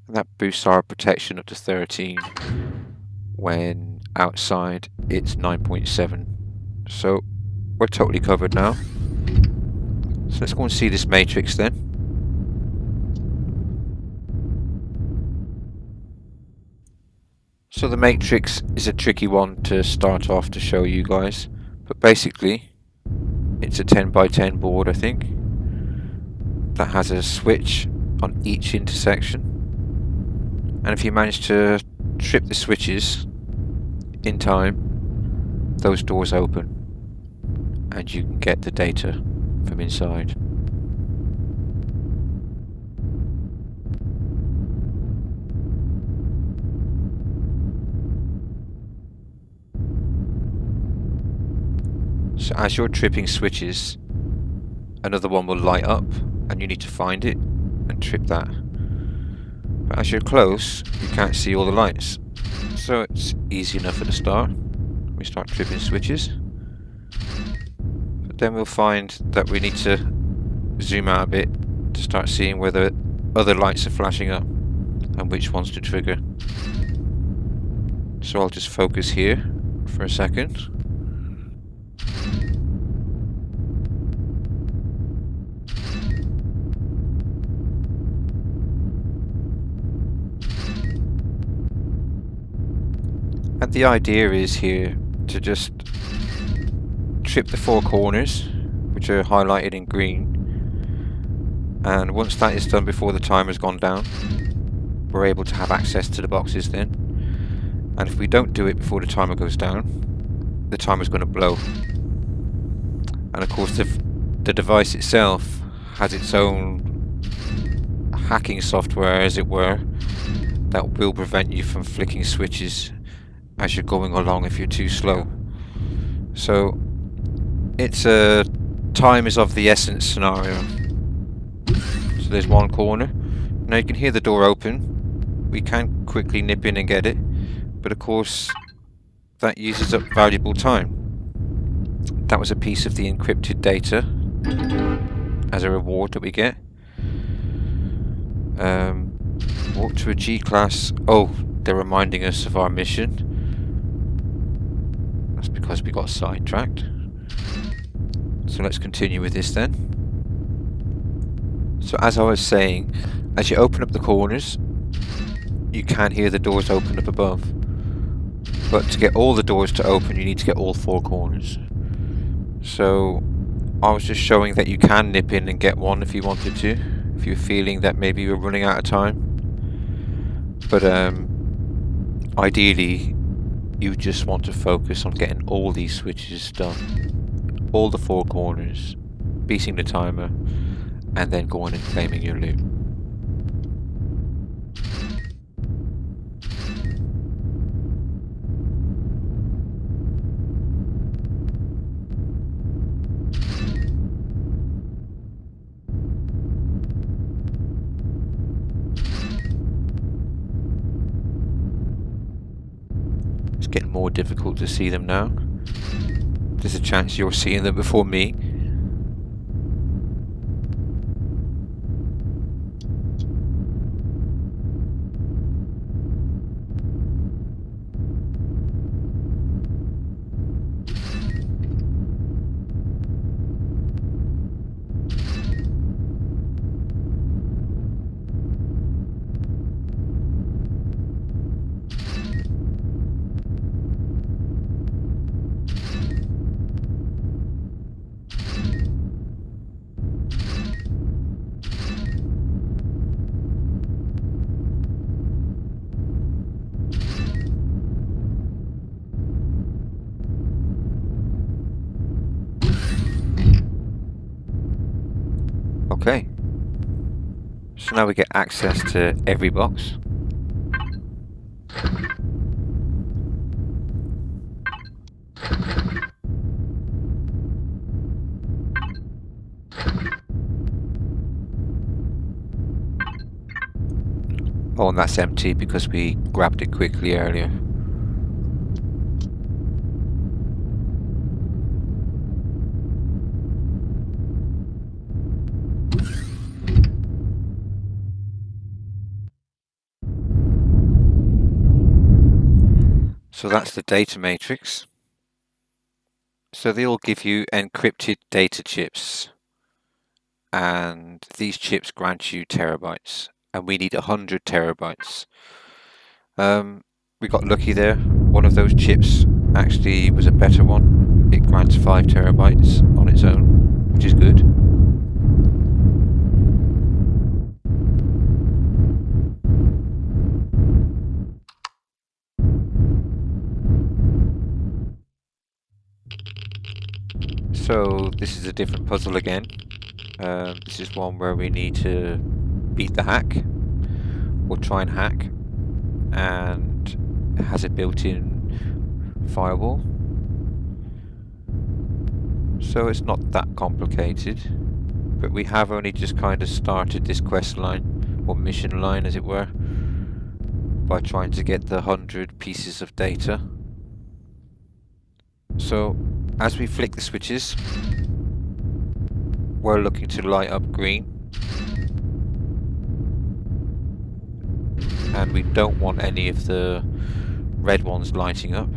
And that boosts our protection up to 13, when outside it's 9.7. So we're totally covered now. So let's go and see this matrix then. So the matrix is a tricky one to start off to show you guys, but basically it's a 10 by 10 board, I think, that has a switch on each intersection, and if you manage to trip the switches in time, those doors open and you can get the data from inside. So as you're tripping switches, another one will light up and you need to find it and trip that. But as you're close, you can't see all the lights. So it's easy enough at the start. We start tripping switches. But then we'll find that we need to zoom out a bit to start seeing whether other lights are flashing up and which ones to trigger. So I'll just focus here for a second. And the idea is here to just trip the 4 corners, which are highlighted in green, and once that is done before the timer's gone down, we're able to have access to the boxes then. And if we don't do it before the timer goes down, the timer's going to blow. And of course the device itself has its own hacking software, as it were, that will prevent you from flicking switches as you're going along if you're too slow. So it's a time is of the essence scenario. So there's one corner. Now you can hear the door open. We can quickly nip in and get it, but of course that uses up valuable time. That was a piece of the encrypted data as a reward that we get. Walk to a G-class. Oh, they're reminding us of our mission. That's because we got sidetracked. So let's continue with this then. So as I was saying, as you open up the corners, you can hear the doors open up above. But to get all the doors to open, you need to get all 4 corners. So I was just showing that you can nip in and get one if you wanted to, if you're feeling that maybe you're running out of time. But ideally, you just want to focus on getting all these switches done, all the 4 corners, beating the timer, and then going and claiming your loot. It's getting more difficult to see them now. There's a chance you're seeing them before me. Okay. So now we get access to every box. Oh, and that's empty because we grabbed it quickly earlier. So that's the data matrix. So they all give you encrypted data chips. And these chips grant you terabytes. And we need 100 terabytes. We got lucky there. One of those chips actually was a better one. It grants 5 terabytes on its own, which is good. So this is a different puzzle again. This is one where we need to beat the hack, or try and hack, and it has a built-in firewall. So it's not that complicated, but we have only just kind of started this quest line, or mission line as it were, by trying to get the 100 pieces of data. So as we flick the switches, we're looking to light up green, and we don't want any of the red ones lighting up,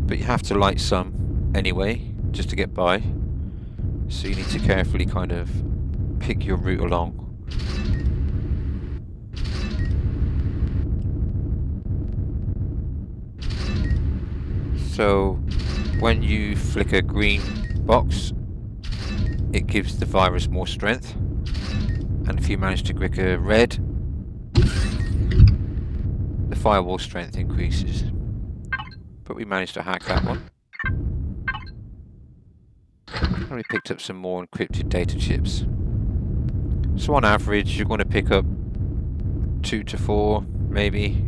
but you have to light some anyway just to get by, so you need to carefully kind of pick your route along. So when you flick a green box, it gives the virus more strength, and if you manage to click a red, the firewall strength increases. But we managed to hack that one. And we picked up some more encrypted data chips. So on average, you're going to pick up 2 to 4, maybe,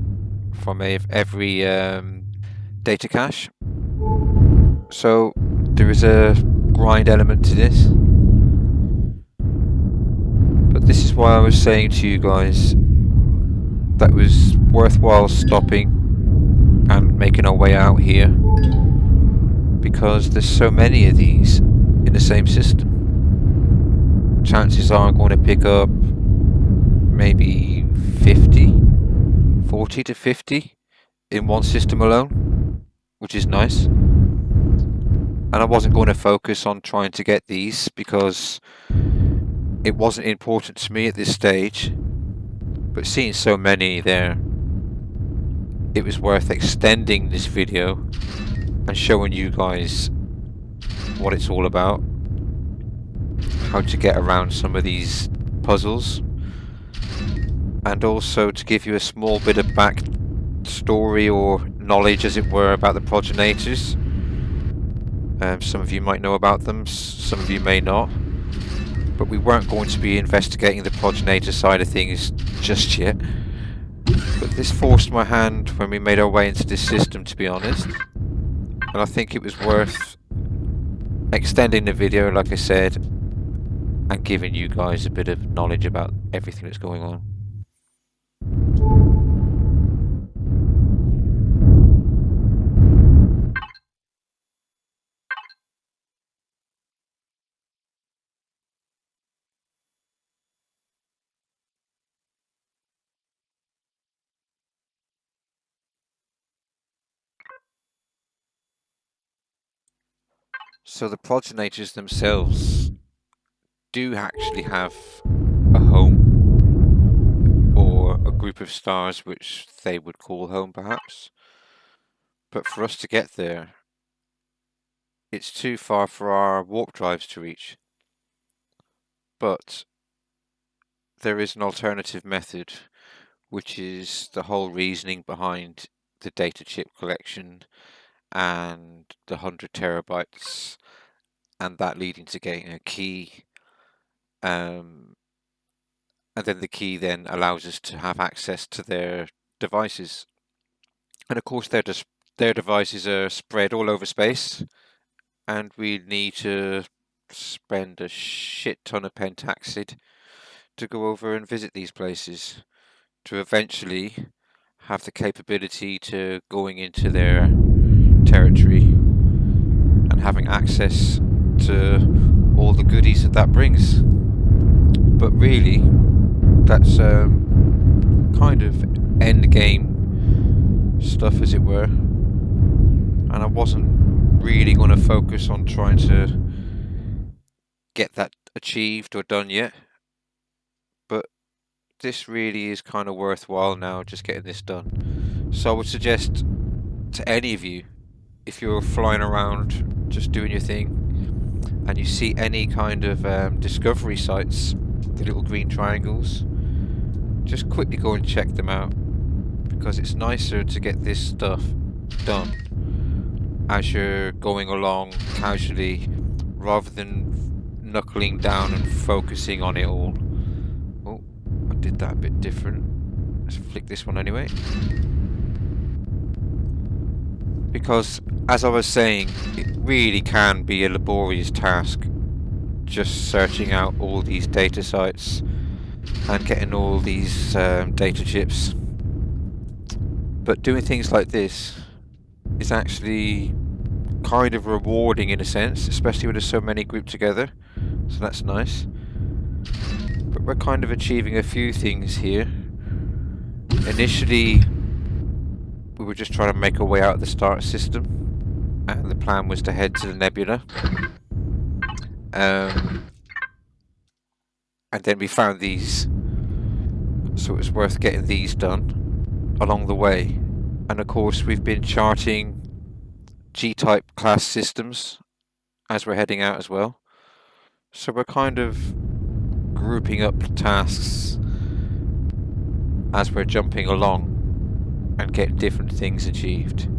from every data cache. So there is a grind element to this. But this is why I was saying to you guys that it was worthwhile stopping and making our way out here, because there's so many of these in the same system. Chances are I'm going to pick up maybe 40 to 50 in one system alone, which is nice. And I wasn't going to focus on trying to get these because it wasn't important to me at this stage, but seeing so many there, it was worth extending this video and showing you guys what it's all about, how to get around some of these puzzles, and also to give you a small bit of backstory or knowledge, as it were, about the progenitors. Some of you might know about them, some of you may not, but we weren't going to be investigating the progenitor side of things just yet. But this forced my hand when we made our way into this system, to be honest, and I think it was worth extending the video, like I said, and giving you guys a bit of knowledge about everything that's going on. So the progenitors themselves do actually have a home, or a group of stars which they would call home perhaps. But for us to get there, it's too far for our warp drives to reach. But there is an alternative method, which is the whole reasoning behind the data chip collection and the 100 terabytes, and that leading to getting a key. And then the key then allows us to have access to their devices. And of course their devices are spread all over space, and we need to spend a shit ton of pentaxid to go over and visit these places, to eventually have the capability to going into their territory and having access to all the goodies that brings. But really, that's kind of end game stuff, as it were, and I wasn't really going to focus on trying to get that achieved or done yet, but this really is kind of worthwhile now, just getting this done. So I would suggest to any of you, if you're flying around just doing your thing and you see any kind of discovery sites, the little green triangles, just quickly go and check them out, because it's nicer to get this stuff done as you're going along casually, rather than knuckling down and focusing on it all. Oh, I did that a bit different. Let's flick this one anyway. Because, as I was saying, it really can be a laborious task just searching out all these data sites and getting all these data chips. But doing things like this is actually kind of rewarding in a sense, especially when there's so many grouped together, so that's nice. But we're kind of achieving a few things here. Initially, we were just trying to make our way out of the star system, and the plan was to head to the nebula. And then we found these, so it was worth getting these done along the way. And of course we've been charting G-type class systems as we're heading out as well. So we're kind of grouping up tasks as we're jumping along and getting different things achieved,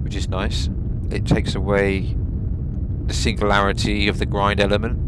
which is nice. It takes away the singularity of the grind element.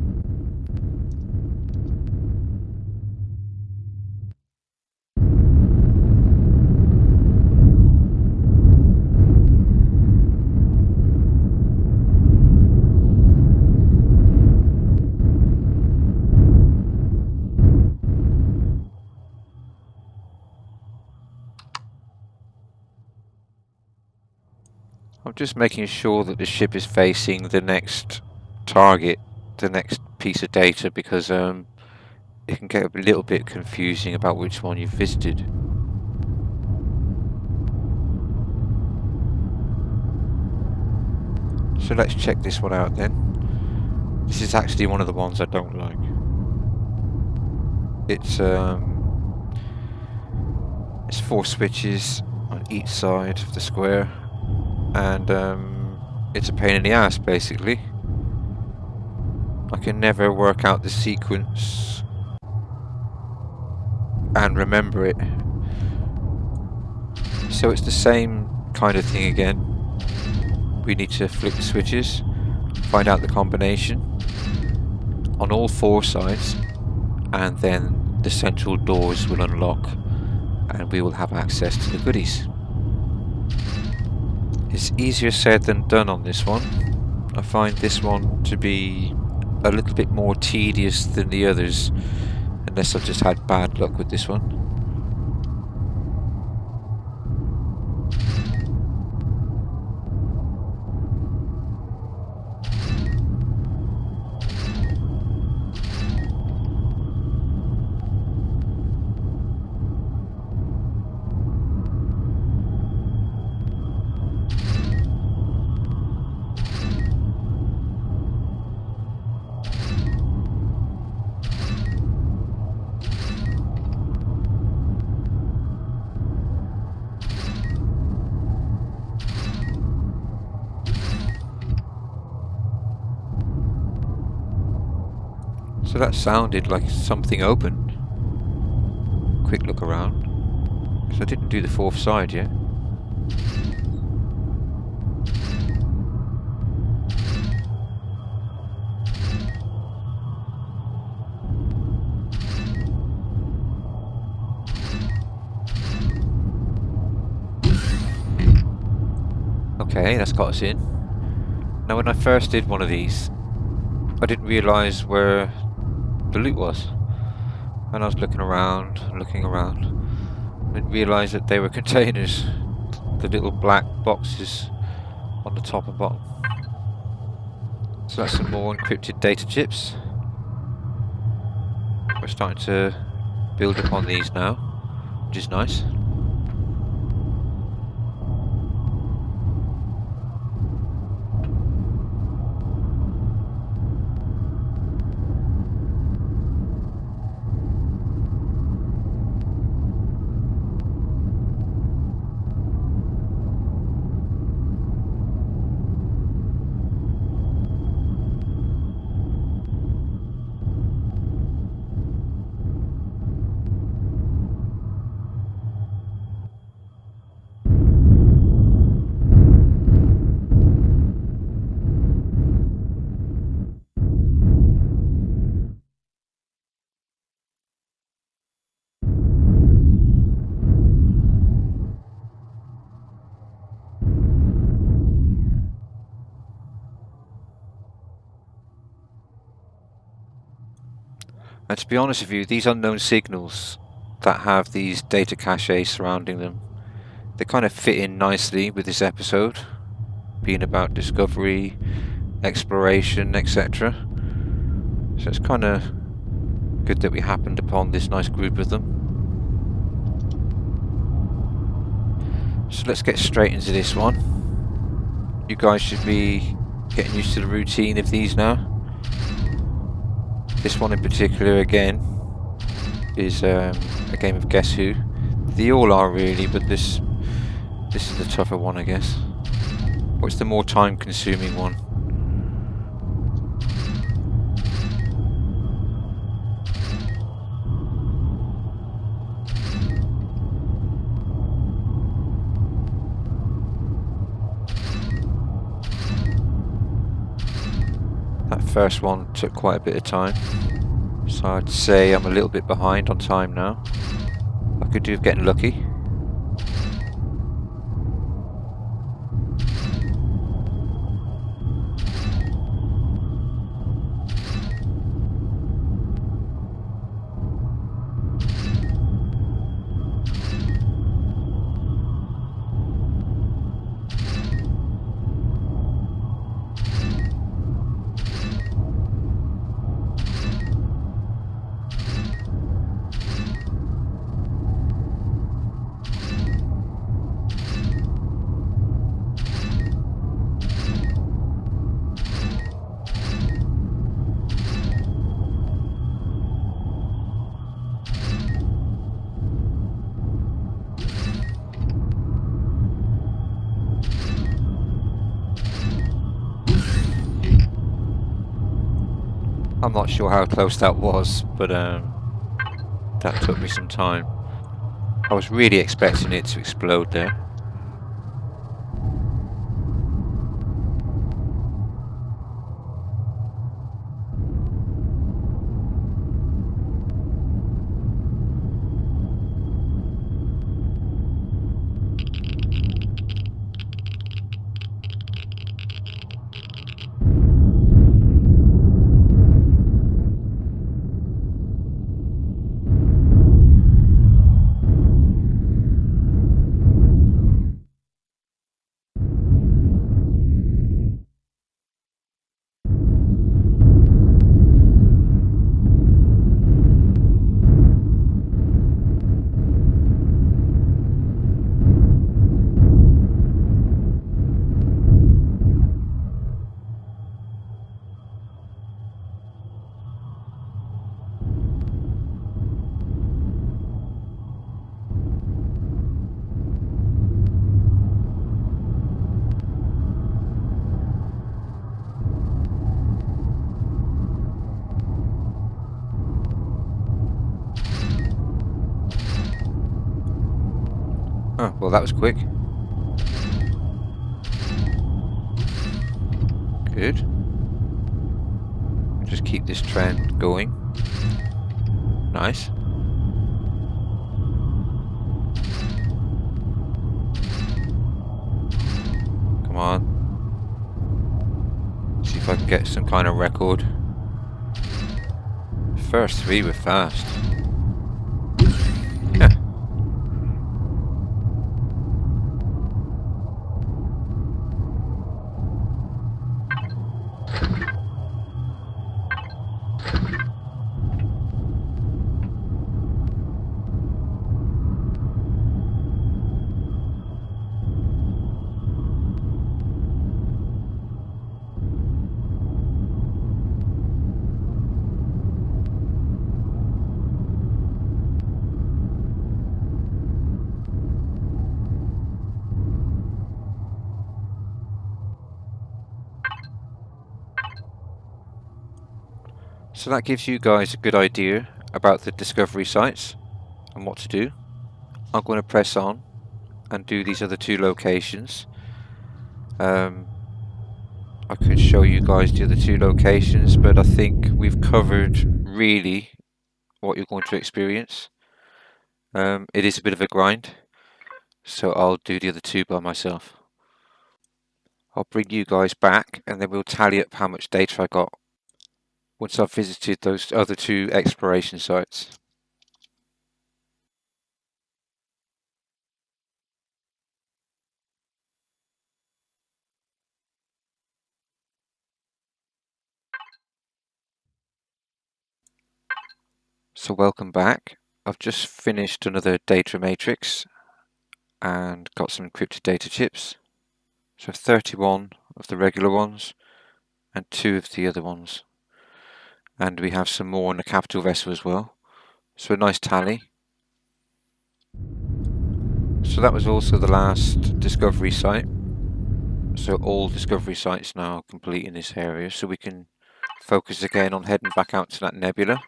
I'm just making sure that the ship is facing the next target, the next piece of data, because it can get a little bit confusing about which one you've visited. So let's check this one out then. This is actually one of the ones I don't like. It's 4 switches on each side of the square, and it's a pain in the ass basically. I can never work out the sequence and remember it. So it's the same kind of thing again. We need to flick the switches, find out the combination on all 4 sides, and then the central doors will unlock and we will have access to the goodies. It's easier said than done on this one. I find this one to be a little bit more tedious than the others, unless I've just had bad luck with this one. So that sounded like something opened. Quick look around. So I didn't do the 4th side yet. Okay, that's got us in. Now when I first did one of these, I didn't realise where the loot was. And I was looking around, I didn't realise that they were containers. The little black boxes on the top and bottom. So that's some more encrypted data chips. We're starting to build upon these now, which is nice. And to be honest with you, these unknown signals that have these data caches surrounding them, they kind of fit in nicely with this episode, being about discovery, exploration, etc. So it's kind of good that we happened upon this nice group of them. So let's get straight into this one. You guys should be getting used to the routine of these now. This one in particular, again, is a game of Guess Who. They all are really, but this is the tougher one, I guess. Or it's the more time-consuming one. That first one took quite a bit of time, so I'd say I'm a little bit behind on time now. I could do with getting lucky. I'm not sure how close that was, but that took me some time. I was really expecting it to explode there. Oh, well that was quick. Good. Just keep this trend going. Nice. Come on. See if I can get some kind of record. First three were fast. Yeah. So that gives you guys a good idea about the discovery sites and what to do. I'm going to press on and do these other two locations. I could show you guys the other two locations, but I think we've covered really what you're going to experience. It is a bit of a grind, so I'll do the other two by myself. I'll bring you guys back and then we'll tally up how much data I got once I've visited those other two exploration sites. So welcome back. I've just finished another data matrix and got some encrypted data chips. So 31 of the regular ones and 2 of the other ones. And we have some more in the capital vessel as well. So a nice tally. So that was also the last discovery site. So all discovery sites now are complete in this area, so we can focus again on heading back out to that nebula.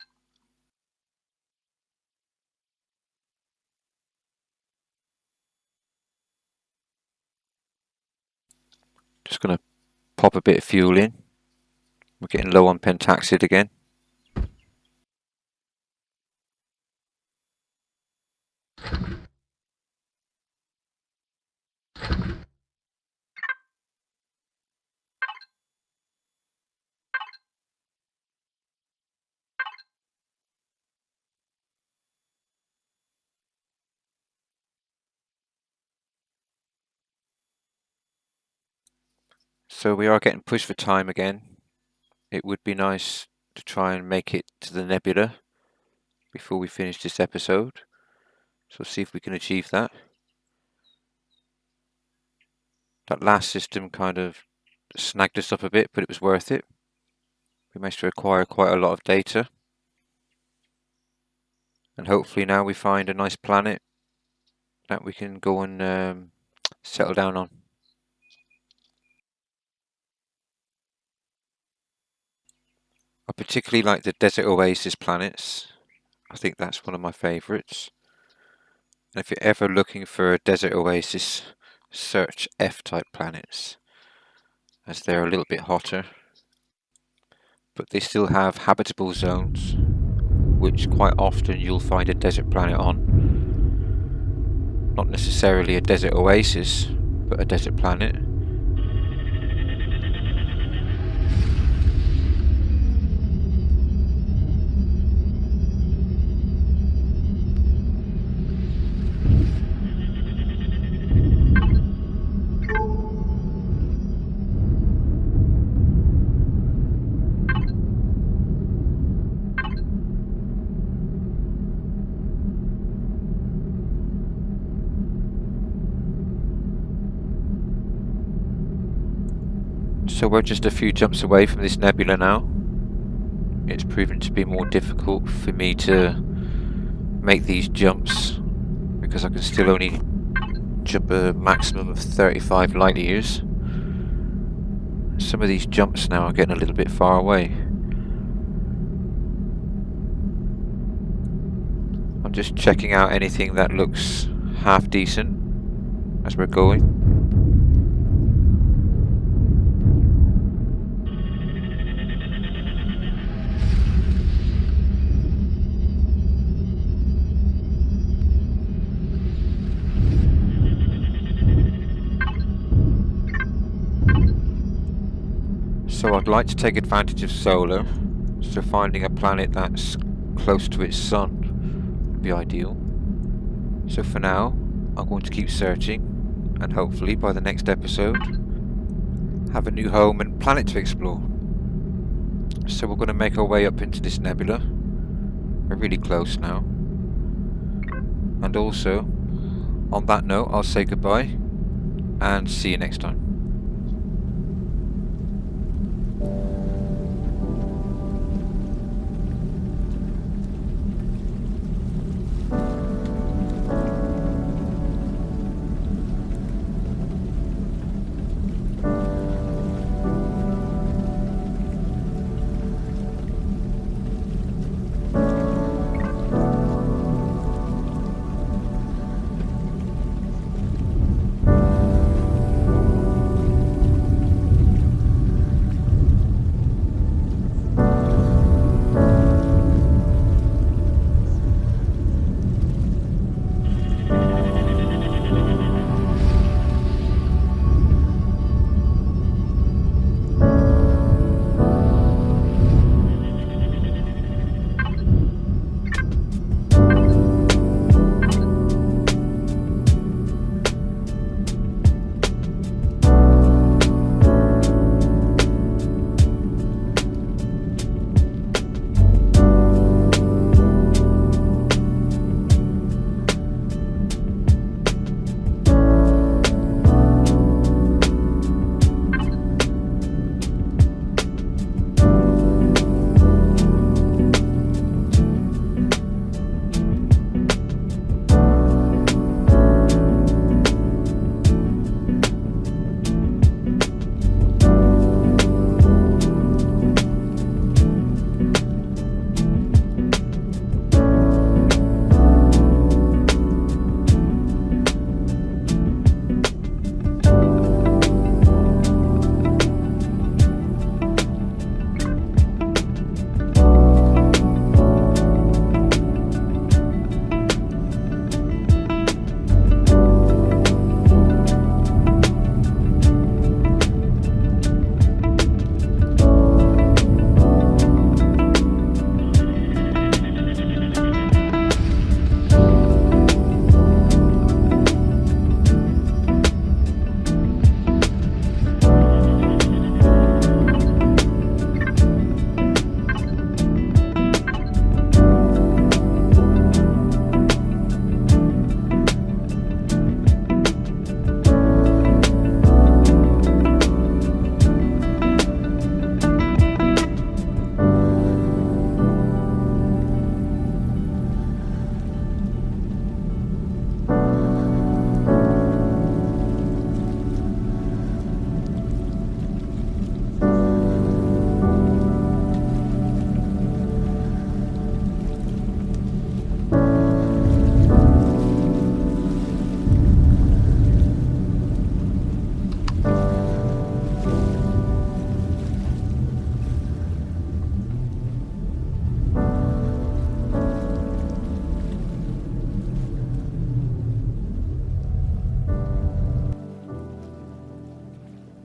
Just going to pop a bit of fuel in. We're getting low on pentaxid again. So we are getting pushed for time again. It would be nice to try and make it to the nebula before we finish this episode. So see if we can achieve that. That last system kind of snagged us up a bit, but it was worth it. We managed to acquire quite a lot of data. And hopefully now we find a nice planet that we can go and settle down on. I I particularly like the Desert Oasis planets. I think that's one of my favourites. And if you're ever looking for a Desert Oasis, search F-type planets, as they're a little bit hotter. But they still have habitable zones, which quite often you'll find a desert planet on. Not necessarily a desert oasis, but a desert planet. So we're just a few jumps away from this nebula now. It's proven to be more difficult for me to make these jumps because I can still only jump a maximum of 35 light years. Some of these jumps now are getting a little bit far away. I'm just checking out anything that looks half decent as we're going. So I'd like to take advantage of solar, so finding a planet that's close to its sun would be ideal. So for now, I'm going to keep searching, and hopefully by the next episode, have a new home and planet to explore. So we're going to make our way up into this nebula. We're really close now. And also, on that note, I'll say goodbye, and see you next time.